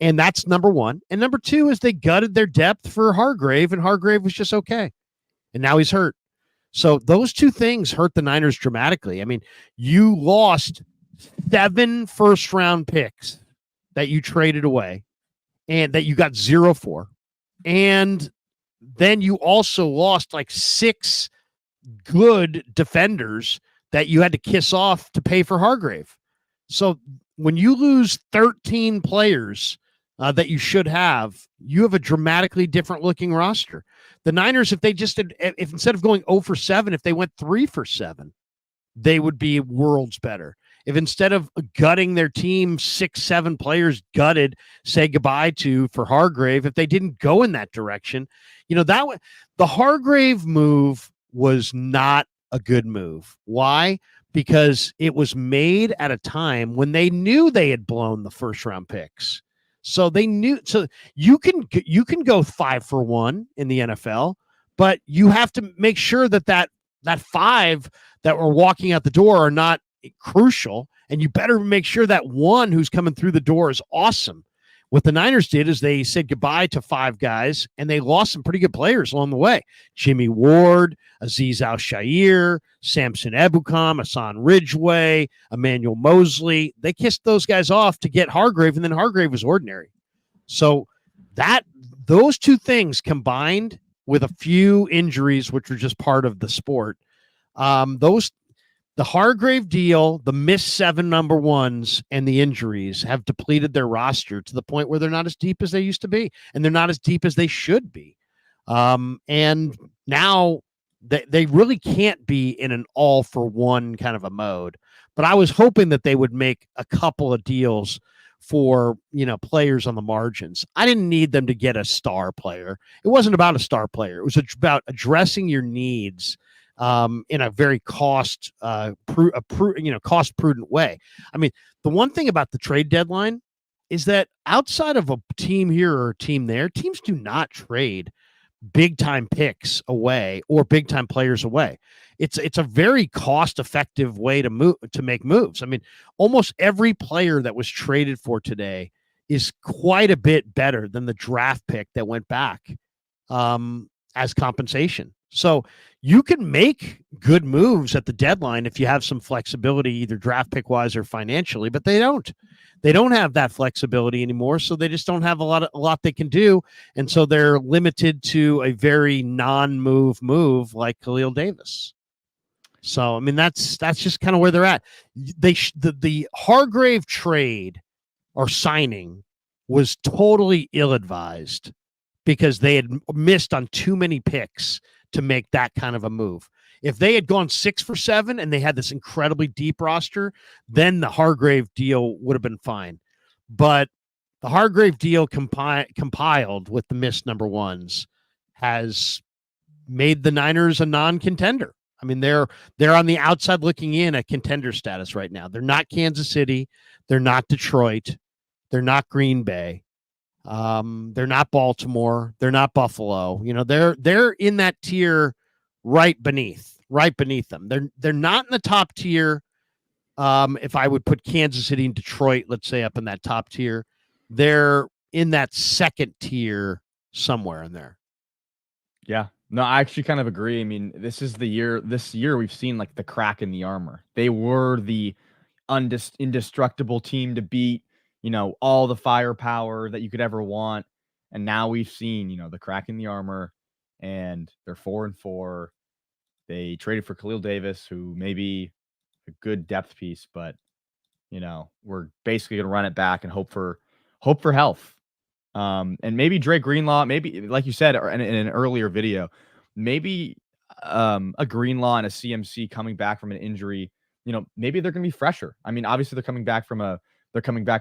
And that's number 1. And number 2 is they gutted their depth for Hargrave, and Hargrave was just okay. And now he's hurt. So those 2 things hurt the Niners dramatically. I mean, you lost 7 first round picks that you traded away and that you got 0 for. And then you also lost like 6 good defenders that you had to kiss off to pay for Hargrave. So when you lose 13 players that you should have, you have a dramatically different looking roster. The Niners, if instead of going 0 for 7, if they went 3 for 7, they would be worlds better. If instead of gutting their team, 6, 7 players gutted, say goodbye to for Hargrave, if they didn't go in that direction, the Hargrave move was not a good move. Why? Because it was made at a time when they knew they had blown the first round picks. So they knew. So you can go 5 for 1 in the NFL, but you have to make sure that 5 that were walking out the door are not crucial, and you better make sure that 1 who's coming through the door is awesome. What the Niners did is they said goodbye to 5 guys, and they lost some pretty good players along the way. Jimmy Ward, Azeez Al-Shaair, Samson Ebukam, Hassan Ridgeway, Emmanuel Mosley. They kissed those guys off to get Hargrave, and then Hargrave was ordinary. So those 2 things combined with a few injuries, which are just part of the sport, the Hargrave deal, the missed 7 number ones, and the injuries have depleted their roster to the point where they're not as deep as they used to be, and they're not as deep as they should be. And now they really can't be in an all for one kind of a mode. But I was hoping that they would make a couple of deals for players on the margins. I didn't need them to get a star player. It wasn't about a star player. It was about addressing your needs in a very cost prudent way. I mean, the one thing about the trade deadline is that outside of a team here or a team there, teams do not trade big time picks away or big time players away. It's a very cost effective way to make moves. I mean, almost every player that was traded for today is quite a bit better than the draft pick that went back as compensation. So you can make good moves at the deadline if you have some flexibility, either draft pick wise or financially, but they don't have that flexibility anymore. So they just don't have a lot they can do. And so they're limited to a very move like Khalil Davis. So, I mean, that's just kind of where they're at. The Hargrave trade or signing was totally ill-advised because they had missed on too many picks to make that kind of a move. If they had gone 6 for 7 and they had this incredibly deep roster, then the Hargrave deal would have been fine. But the Hargrave deal compiled with the missed number ones has made the Niners a non-contender. I mean, they're on the outside looking in at contender status right now. They're not Kansas City. They're not Detroit. They're not Green Bay. They're not Baltimore. They're not Buffalo. You know, they're in that tier right beneath them. They're not in the top tier. If I would put Kansas City and Detroit, let's say, up in that top tier, they're in that second tier somewhere in there. Yeah. No, I actually kind of agree. I mean, this year we've seen like the crack in the armor. They were the indestructible team to beat, you know, all the firepower that you could ever want. And now we've seen, you know, the crack in the armor, and they're 4-4. They traded for Khalil Davis, who may be a good depth piece, but you know, we're basically going to run it back and hope for health. And maybe Dre Greenlaw, maybe like you said in an earlier video, maybe a Greenlaw and a CMC coming back from an injury, you know, maybe they're going to be fresher. I mean, obviously they're coming back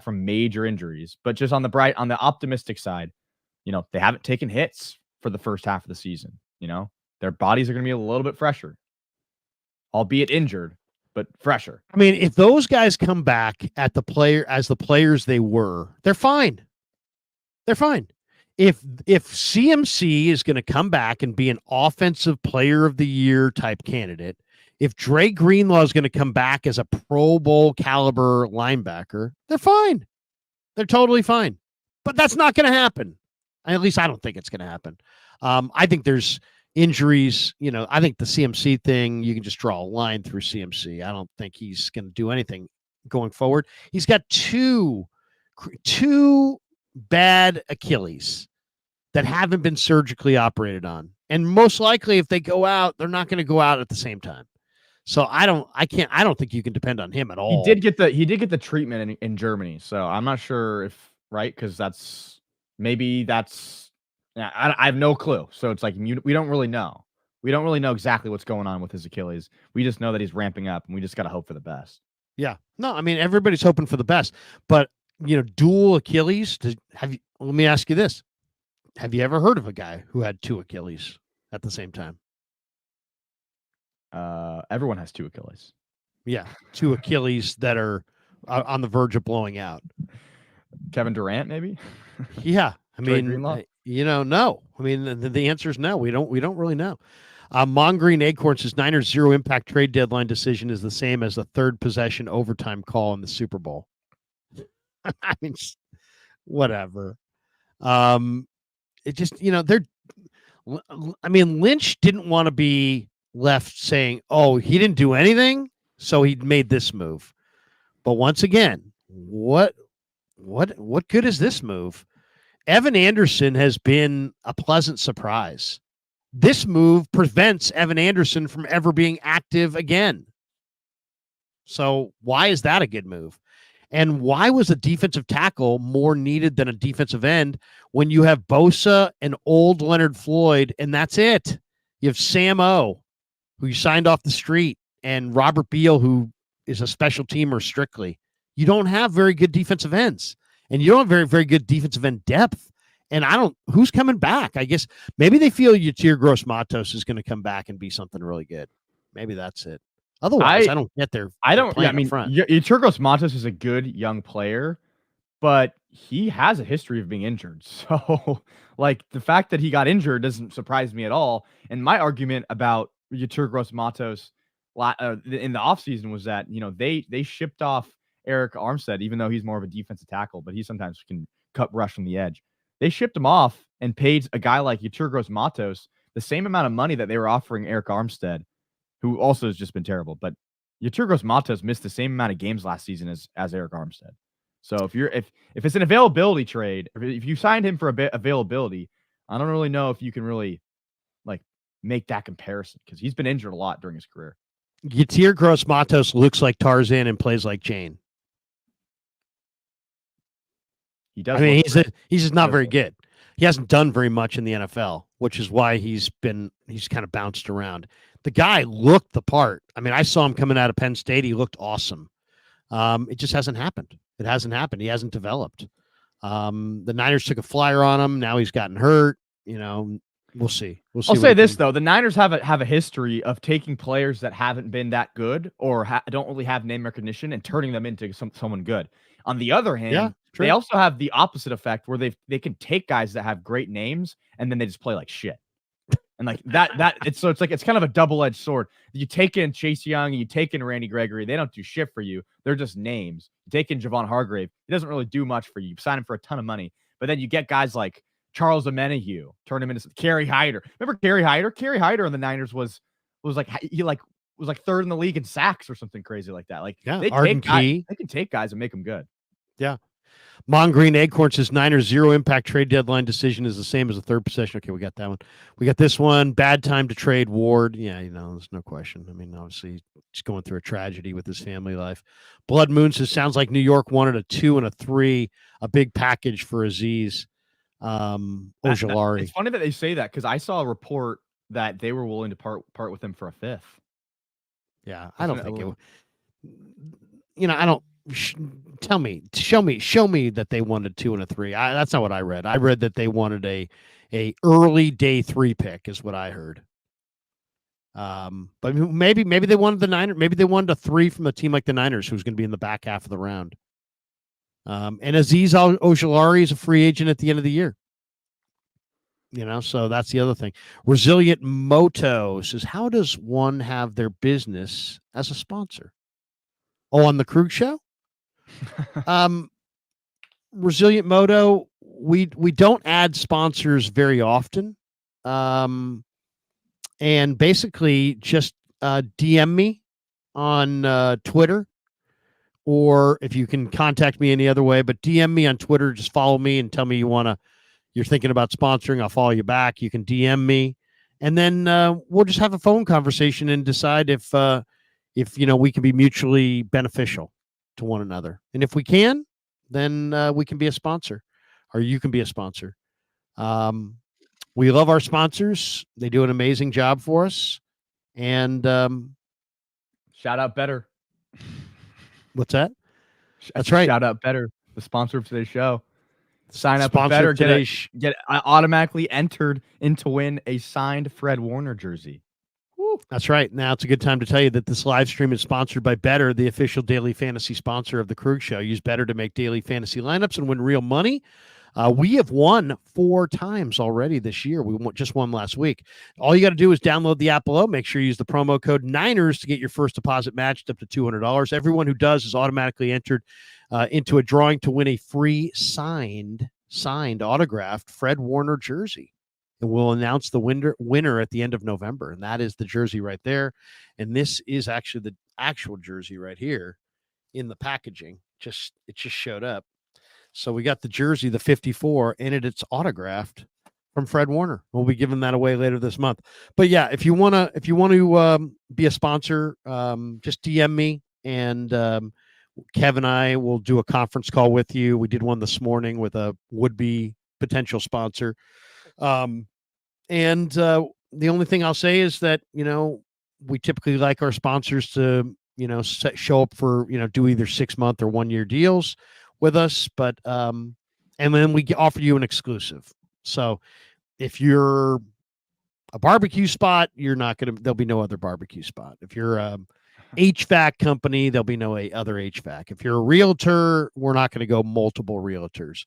from major injuries, but just on the optimistic side, you know, they haven't taken hits for the first half of the season. You know, their bodies are going to be a little bit fresher, albeit injured, but fresher. I mean, if those guys come back as the players they were, they're fine. They're fine. If CMC is going to come back and be an offensive player of the year type candidate, if Dre Greenlaw is going to come back as a Pro Bowl caliber linebacker, they're fine. They're totally fine. But that's not going to happen. At least I don't think it's going to happen. I think there's injuries. You know, I think the CMC thing, you can just draw a line through CMC. I don't think he's going to do anything going forward. He's got two bad Achilles that haven't been surgically operated on. And most likely if they go out, they're not going to go out at the same time. So I don't think you can depend on him at all. He did get the treatment in Germany. So I'm not sure if, right. Cause I have no clue. So it's like, we don't really know. We don't really know exactly what's going on with his Achilles. We just know that he's ramping up, and we just got to hope for the best. Yeah. No, I mean, everybody's hoping for the best, but you know, dual Achilles. Let me ask you this. Have you ever heard of a guy who had 2 Achilles at the same time? Everyone has 2 Achilles. Yeah. 2 Achilles that are on the verge of blowing out. Kevin Durant, maybe? Yeah. I mean, you know, no. I mean, the answer is no. We don't really know. Mongreen Acorn says Niners 0 impact trade deadline decision is the same as the 3rd possession overtime call in the Super Bowl. I mean, whatever. It just, you know, Lynch didn't want to be left saying, oh, he didn't do anything, so he made this move. But once again, what good is this move? Evan Anderson has been a pleasant surprise. This move prevents Evan Anderson from ever being active again. So why is that a good move? And why was a defensive tackle more needed than a defensive end when you have Bosa and old Leonard Floyd, and that's it? You have Sam O, who you signed off the street, and Robert Beal, who is a special teamer strictly. You don't have very good defensive ends, and you don't have very, very good defensive end depth. And who's coming back? I guess maybe they feel Yatir Gross-Matos is going to come back and be something really good. Maybe that's it. Otherwise, I don't get there. Yatir Gross-Matos is a good young player, but he has a history of being injured. So, like, the fact that he got injured doesn't surprise me at all. And my argument about Yatir Gross-Matos in the offseason was that, you know, they shipped off Eric Armstead, even though he's more of a defensive tackle, but he sometimes can cut rush from the edge. They shipped him off and paid a guy like Yatir Gross-Matos the same amount of money that they were offering Eric Armstead, who also has just been terrible. But Yatir Gross-Matos missed the same amount of games last season as Eric Armstead. So if it's an availability trade, if you signed him for availability, I don't really know if you can really like make that comparison, because he's been injured a lot during his career. Yatir Gross-Matos looks like Tarzan and plays like Jane. He does. I mean, look great. he's just not does very look- good. He hasn't done very much in the NFL, which is why he's kind of bounced around. The guy looked the part. I mean, I saw him coming out of Penn State. He looked awesome. It just hasn't happened. It hasn't happened. He hasn't developed. The Niners took a flyer on him. Now he's gotten hurt. You know, we'll see. We'll see. I'll say this though: the Niners have a history of taking players that haven't been that good or don't really have name recognition and turning them into someone good. On the other hand, Yeah, true. they also have the opposite effect where they can take guys that have great names and then they just play like shit. And like it's kind of a double-edged sword. You take in Chase Young, you take in Randy Gregory, they don't do shit for you. They're just names. You take in Javon Hargrave, he doesn't really do much for you. You sign him for a ton of money, but then you get guys like Charles Omenihu, turn him into Kerry Hyder. Remember Kerry Hyder? Kerry Hyder in the Niners was like third in the league in sacks or something crazy like that. Like they can take guys and make them good. Yeah. Mon Green Acorn says Niners 0 impact trade deadline decision is the same as the third possession. Okay, we got that one. We got this one. Bad time to trade Ward. Yeah, there's no question. I mean, obviously, he's going through a tragedy with his family life. Blood Moon says sounds like New York wanted a 2 and a 3, a big package for Azeez Ojulari. It's funny that they say that because I saw a report that they were willing to part with him for a 5th. Yeah, I don't think it. I don't. Show me that they wanted 2 and a 3. That's not what I read. I read that they wanted a early day 3 pick is what I heard. But maybe they wanted the Niners. Maybe they wanted a 3 from a team like the Niners, who's going to be in the back half of the round. And Azeez Ojulari is a free agent at the end of the year. So that's the other thing. Resilient Moto says, how does one have their business as a sponsor? Oh, on the Krug Show? Resilient Moto, we don't add sponsors very often. And basically just DM me on Twitter, or if you can contact me any other way, but DM me on Twitter, just follow me and tell me you're thinking about sponsoring. I'll follow you back. You can DM me, and then we'll just have a phone conversation and decide if we can be mutually beneficial to one another. And if we can, then we can be a sponsor, or you can be a sponsor. We love our sponsors. They do an amazing job for us. And shout out Better. What's that? That's right. Shout out Better, the sponsor of today's show. Sign up with Better, get automatically entered to win a signed Fred Warner jersey. Woo. That's right. Now it's a good time to tell you that this live stream is sponsored by Better, the official daily fantasy sponsor of the Krug Show. Use Better to make daily fantasy lineups and win real money. We have won 4 times already this year. We just won last week. All you got to do is download the app below. Make sure you use the promo code Niners to get your first deposit matched up to $200. Everyone who does is automatically entered into a drawing to win a free signed autographed Fred Warner jersey. And we'll announce the winner at the end of November. And that is the jersey right there. And this is actually the actual jersey right here in the packaging. It just showed up. So we got the jersey, the 54, and it's autographed from Fred Warner. We'll be giving that away later this month. But yeah, if you want to be a sponsor, just DM me, and Kev and I will do a conference call with you. We did one this morning with a would-be potential sponsor. And the only thing I'll say is that, we typically like our sponsors to, show up for, do either 6-month or 1-year deals with us, but and then we offer you an exclusive. So if you're a barbecue spot, there'll be no other barbecue spot. If you're a HVAC company, there'll be no other HVAC. If you're a realtor, we're not going to go multiple realtors.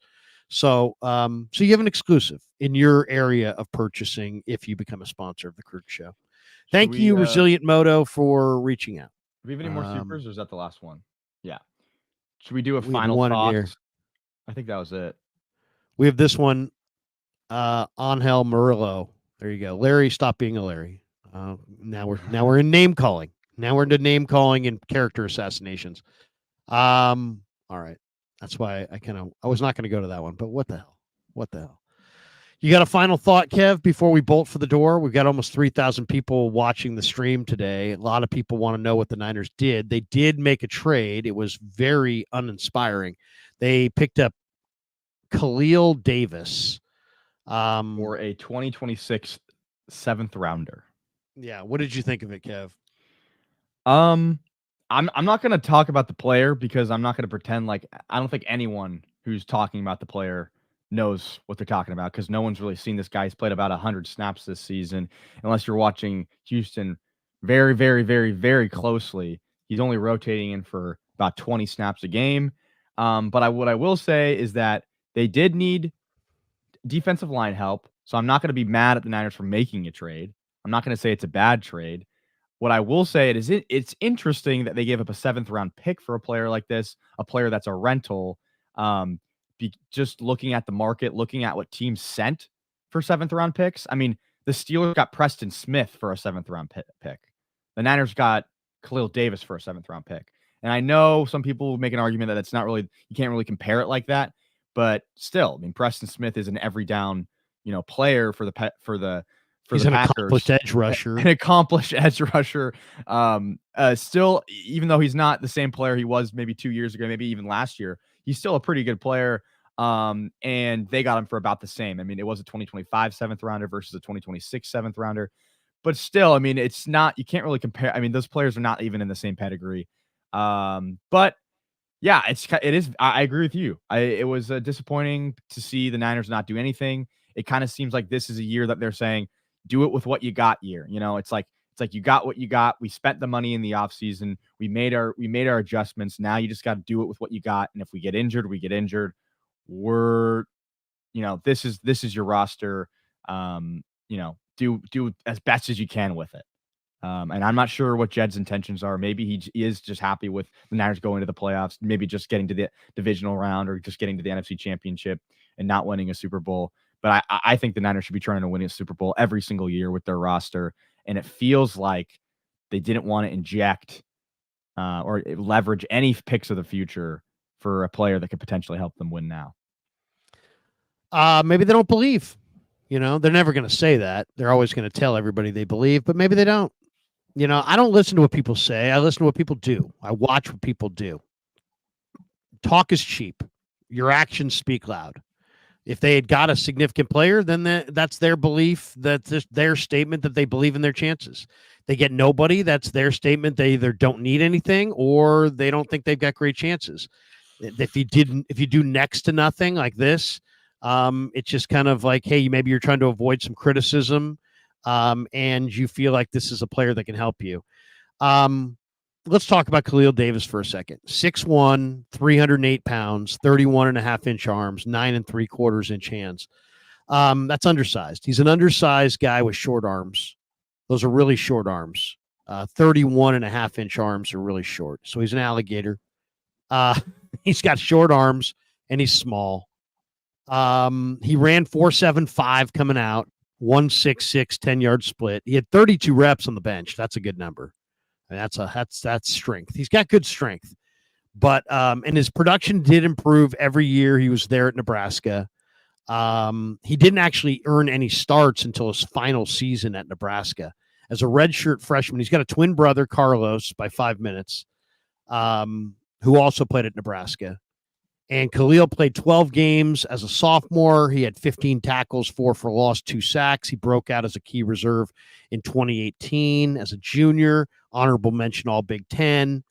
So so you have an exclusive in your area of purchasing if you become a sponsor of the Krug Show. Thank you, Resilient Moto, for reaching out. Do we have any more supers, or is that the last one? Yeah. Should we do a final thought? I think that was it. We have this one, Angel Murillo. There you go. Larry, stop being a Larry. Now we're in name calling. Now we're into name calling and character assassinations. All right. That's why I was not going to go to that one, but what the hell? You got a final thought, Kev, before we bolt for the door? We've got almost 3,000 people watching the stream today. A lot of people want to know what the Niners did. They did make a trade. It was very uninspiring. They picked up Khalil Davis. For a 2026 7th rounder. Yeah. What did you think of it, Kev? I'm not going to talk about the player because I'm not going to pretend like I don't think anyone who's talking about the player knows what they're talking about because no one's really seen this guy. He's played about 100 snaps this season. Unless you're watching Houston very, very, very, very closely, he's only rotating in for about 20 snaps a game. But what I will say is that they did need defensive line help. So I'm not going to be mad at the Niners for making a trade. I'm not going to say it's a bad trade. What I will say it's interesting that they gave up a 7th round pick for a player like this, a player that's a rental. Just looking at the market, looking at what teams sent for 7th round picks. I mean, the Steelers got Preston Smith for a 7th round pick. The Niners got Khalil Davis for a 7th round pick. And I know some people make an argument that it's not really, you can't really compare it like that. But still, I mean, Preston Smith is an every down, player for the He's an Packers. accomplished edge rusher. An accomplished edge rusher. Still, even though he's not the same player he was maybe 2 years ago, maybe even last year, he's still a pretty good player. And they got him for about the same. I mean, it was a 2025 7th rounder versus a 2026 7th rounder. But still, I mean, it's not, you can't really compare. I mean, those players are not even in the same pedigree. But yeah, it is. I agree with you. It was disappointing to see the Niners not do anything. It kind of seems like this is a year that they're saying, do it with what you got year. It's like you got what you got. We spent the money in the offseason. We made our adjustments. Now you just got to do it with what you got. And if we get injured, we get injured. This is your roster. Do as best as you can with it. And I'm not sure what Jed's intentions are. Maybe he is just happy with the Niners going to the playoffs, maybe just getting to the divisional round or just getting to the NFC Championship and not winning a Super Bowl. But I think the Niners should be trying to win a Super Bowl every single year with their roster. And it feels like they didn't want to inject or leverage any picks of the future for a player that could potentially help them win now. Maybe they don't believe. They're never going to say that. They're always going to tell everybody they believe, but maybe they don't. I don't listen to what people say. I listen to what people do. I watch what people do. Talk is cheap. Your actions speak loud. If they had got a significant player, then that's their belief. That's their statement that they believe in their chances. They get nobody. That's their statement. They either don't need anything or they don't think they've got great chances. If you do next to nothing like this, it's just kind of like, hey, maybe you're trying to avoid some criticism. And you feel like this is a player that can help you. Let's talk about Khalil Davis for a second. 6'1", 308 pounds, 31.5-inch arms, 9 3/4-inch hands. That's undersized. He's an undersized guy with short arms. Those are really short arms. 31.5-inch arms are really short. So he's an alligator. He's got short arms and he's small. He ran 4.75 coming out. 1.66 10-yard split. He had 32 reps on the bench. That's a good number. And that's strength. He's got good strength. But and his production did improve every year he was there at Nebraska. He didn't actually earn any starts until his final season at Nebraska. As a redshirt freshman, he's got a twin brother, Carlos, by 5 minutes, who also played at Nebraska. And Khalil played 12 games as a sophomore. He had 15 tackles, 4 for loss, 2 sacks. He broke out as a key reserve in 2018 as a junior. Honorable mention All Big Ten.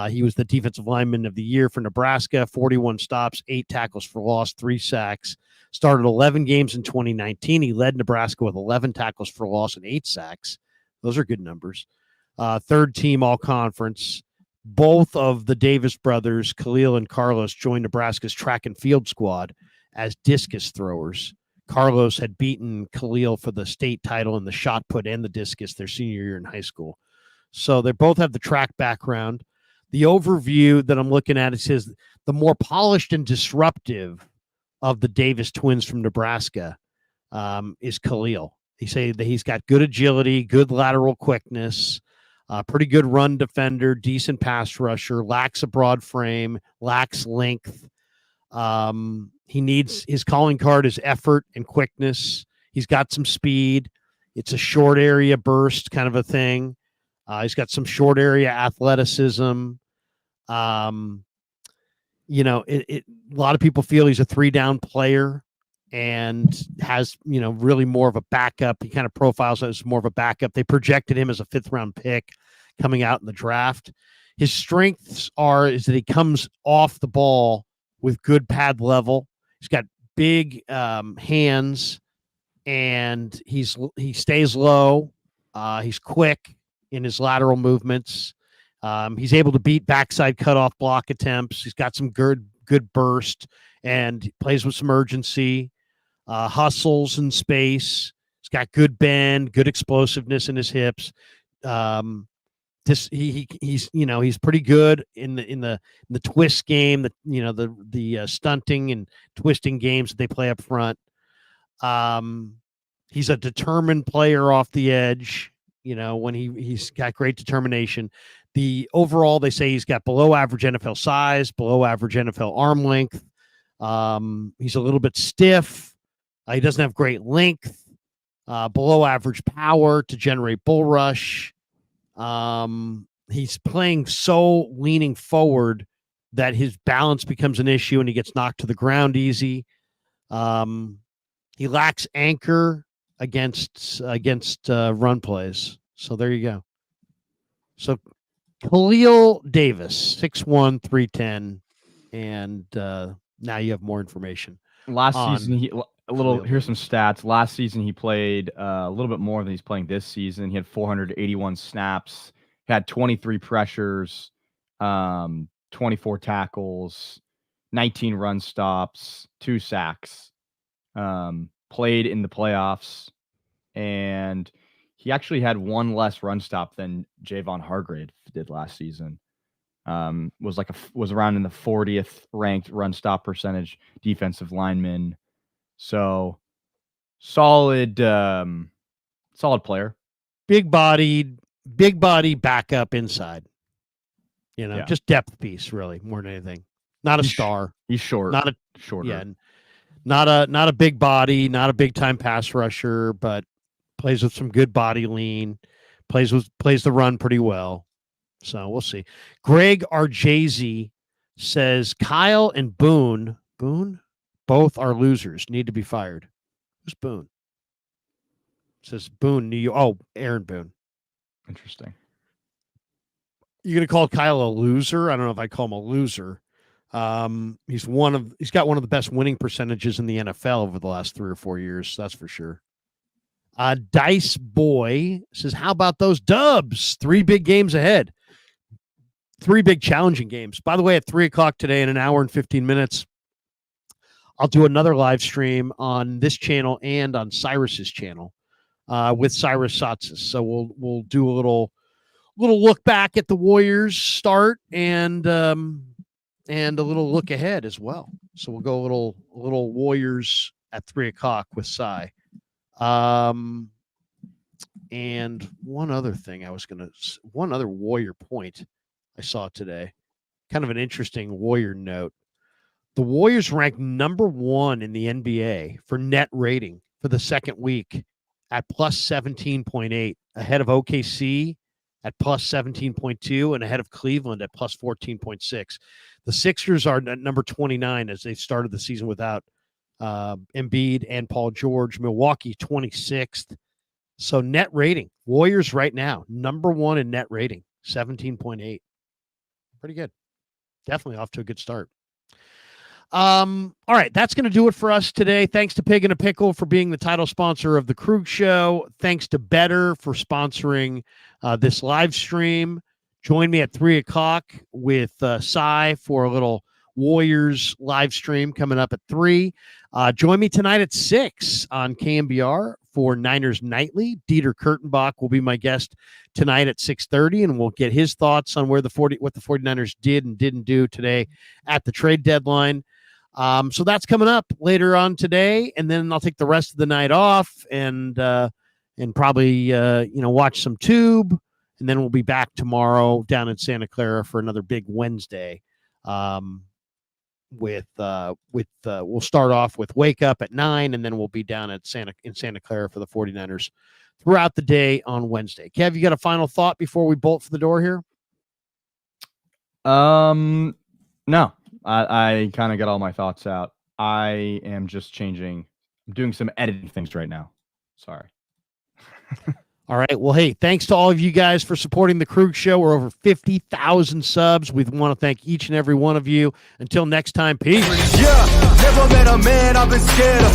He was the defensive lineman of the year for Nebraska. 41 stops, 8 tackles for loss, 3 sacks. Started 11 games in 2019. He led Nebraska with 11 tackles for loss and 8 sacks. Those are good numbers. Third team all conference. Both of the Davis brothers, Khalil and Carlos, joined Nebraska's track and field squad as discus throwers. Carlos had beaten Khalil for the state title in the shot put and the discus their senior year in high school. So they both have the track background. The overview that I'm looking at, it says the more polished and disruptive of the Davis twins from Nebraska is Khalil. He say that he's got good agility, good lateral quickness, pretty good run defender, decent pass rusher, lacks a broad frame, lacks length. He needs, his calling card is effort and quickness. He's got some speed. It's a short area burst kind of a thing. He's got some short area athleticism. a lot of people feel he's a 3-down player and has, really more of a backup. He kind of profiles as more of a backup. They projected him as a 5th-round pick coming out in the draft. His strengths is that he comes off the ball with good pad level. He's got big hands, and he stays low. He's quick in his lateral movements. He's able to beat backside cutoff block attempts. He's got some good burst and plays with some urgency. Hustles in space. He's got good bend, good explosiveness in his hips. He's pretty good in the twist game, the stunting and twisting games that they play up front. He's a determined player off the edge. When he's got great determination. The overall, they say he's got below average NFL size, below average NFL arm length. He's a little bit stiff. He doesn't have great length. Below average power to generate bull rush. He's playing so leaning forward that his balance becomes an issue and he gets knocked to the ground easy. He lacks anchor against run plays. So there you go. So Khalil Davis, 6'1", 310, and now you have more information. Last season, here's some stats. Last season, he played a little bit more than he's playing this season. He had 481 snaps, had 23 pressures, 24 tackles, 19 run stops, 2 sacks. Played in the playoffs, and he actually had 1 less run stop than Javon Hargrave did last season. Was around in the 40th ranked run stop percentage defensive lineman. So solid player. Big body backup inside. Just depth piece, really, more than anything. Not a star. He's short. Not a shorter. Yeah, not a big body, not a big time pass rusher, but plays with some good body lean. Plays the run pretty well. So we'll see. Greg Arjay says Kyle and Boone, both are losers, need to be fired. Who's Boone? Says Boone, New York. Oh, Aaron Boone. Interesting. You're gonna call Kyle a loser? I don't know if I call him a loser. He's got one of the best winning percentages in the NFL over the last 3 or 4 years. That's for sure. Dice Boy says, how about those Dubs? 3 big games ahead. 3 big challenging games. By the way, at 3:00 today, in an hour and 15 minutes, I'll do another live stream on this channel and on Cyrus's channel with Cyrus Satsis. So we'll do a little look back at the Warriors start and a little look ahead as well. So we'll go a little Warriors at 3:00 with Cy. And one other Warrior point I saw today, kind of an interesting Warrior note. The Warriors ranked number 1 in the NBA for net rating for the second week at plus 17.8, ahead of OKC at plus 17.2 and ahead of Cleveland at plus 14.6. The Sixers are at number 29 as they started the season without Embiid and Paul George. Milwaukee 26th. So net rating, Warriors right now, number 1 in net rating, 17.8. Pretty good. Definitely off to a good start. All right, that's going to do it for us today. Thanks to Pig and a Pickle for being the title sponsor of the Krug Show. Thanks to Better for sponsoring this live stream. Join me at 3:00 with Cy for a little Warriors live stream coming up at 3. Join me tonight at 6 on KMBR for Niners Nightly. Dieter Kurtenbach will be my guest tonight at 6:30, and we'll get his thoughts on what the 49ers did and didn't do today at the trade deadline. So that's coming up later on today, and then I'll take the rest of the night off and probably watch some Tube, and then we'll be back tomorrow down in Santa Clara for another big Wednesday. We'll start off with Wake Up at 9, and then we'll be down at Santa Clara for the 49ers throughout the day on Wednesday. Kev, you got a final thought before we bolt for the door here? No, I kind of got all my thoughts out. I am just changing. I'm doing some editing things right now. Sorry. All right. Well, hey, thanks to all of you guys for supporting the Krug Show. We're over 50,000 subs. We want to thank each and every one of you. Until next time, peace. Yeah, never met a man I've been scared of.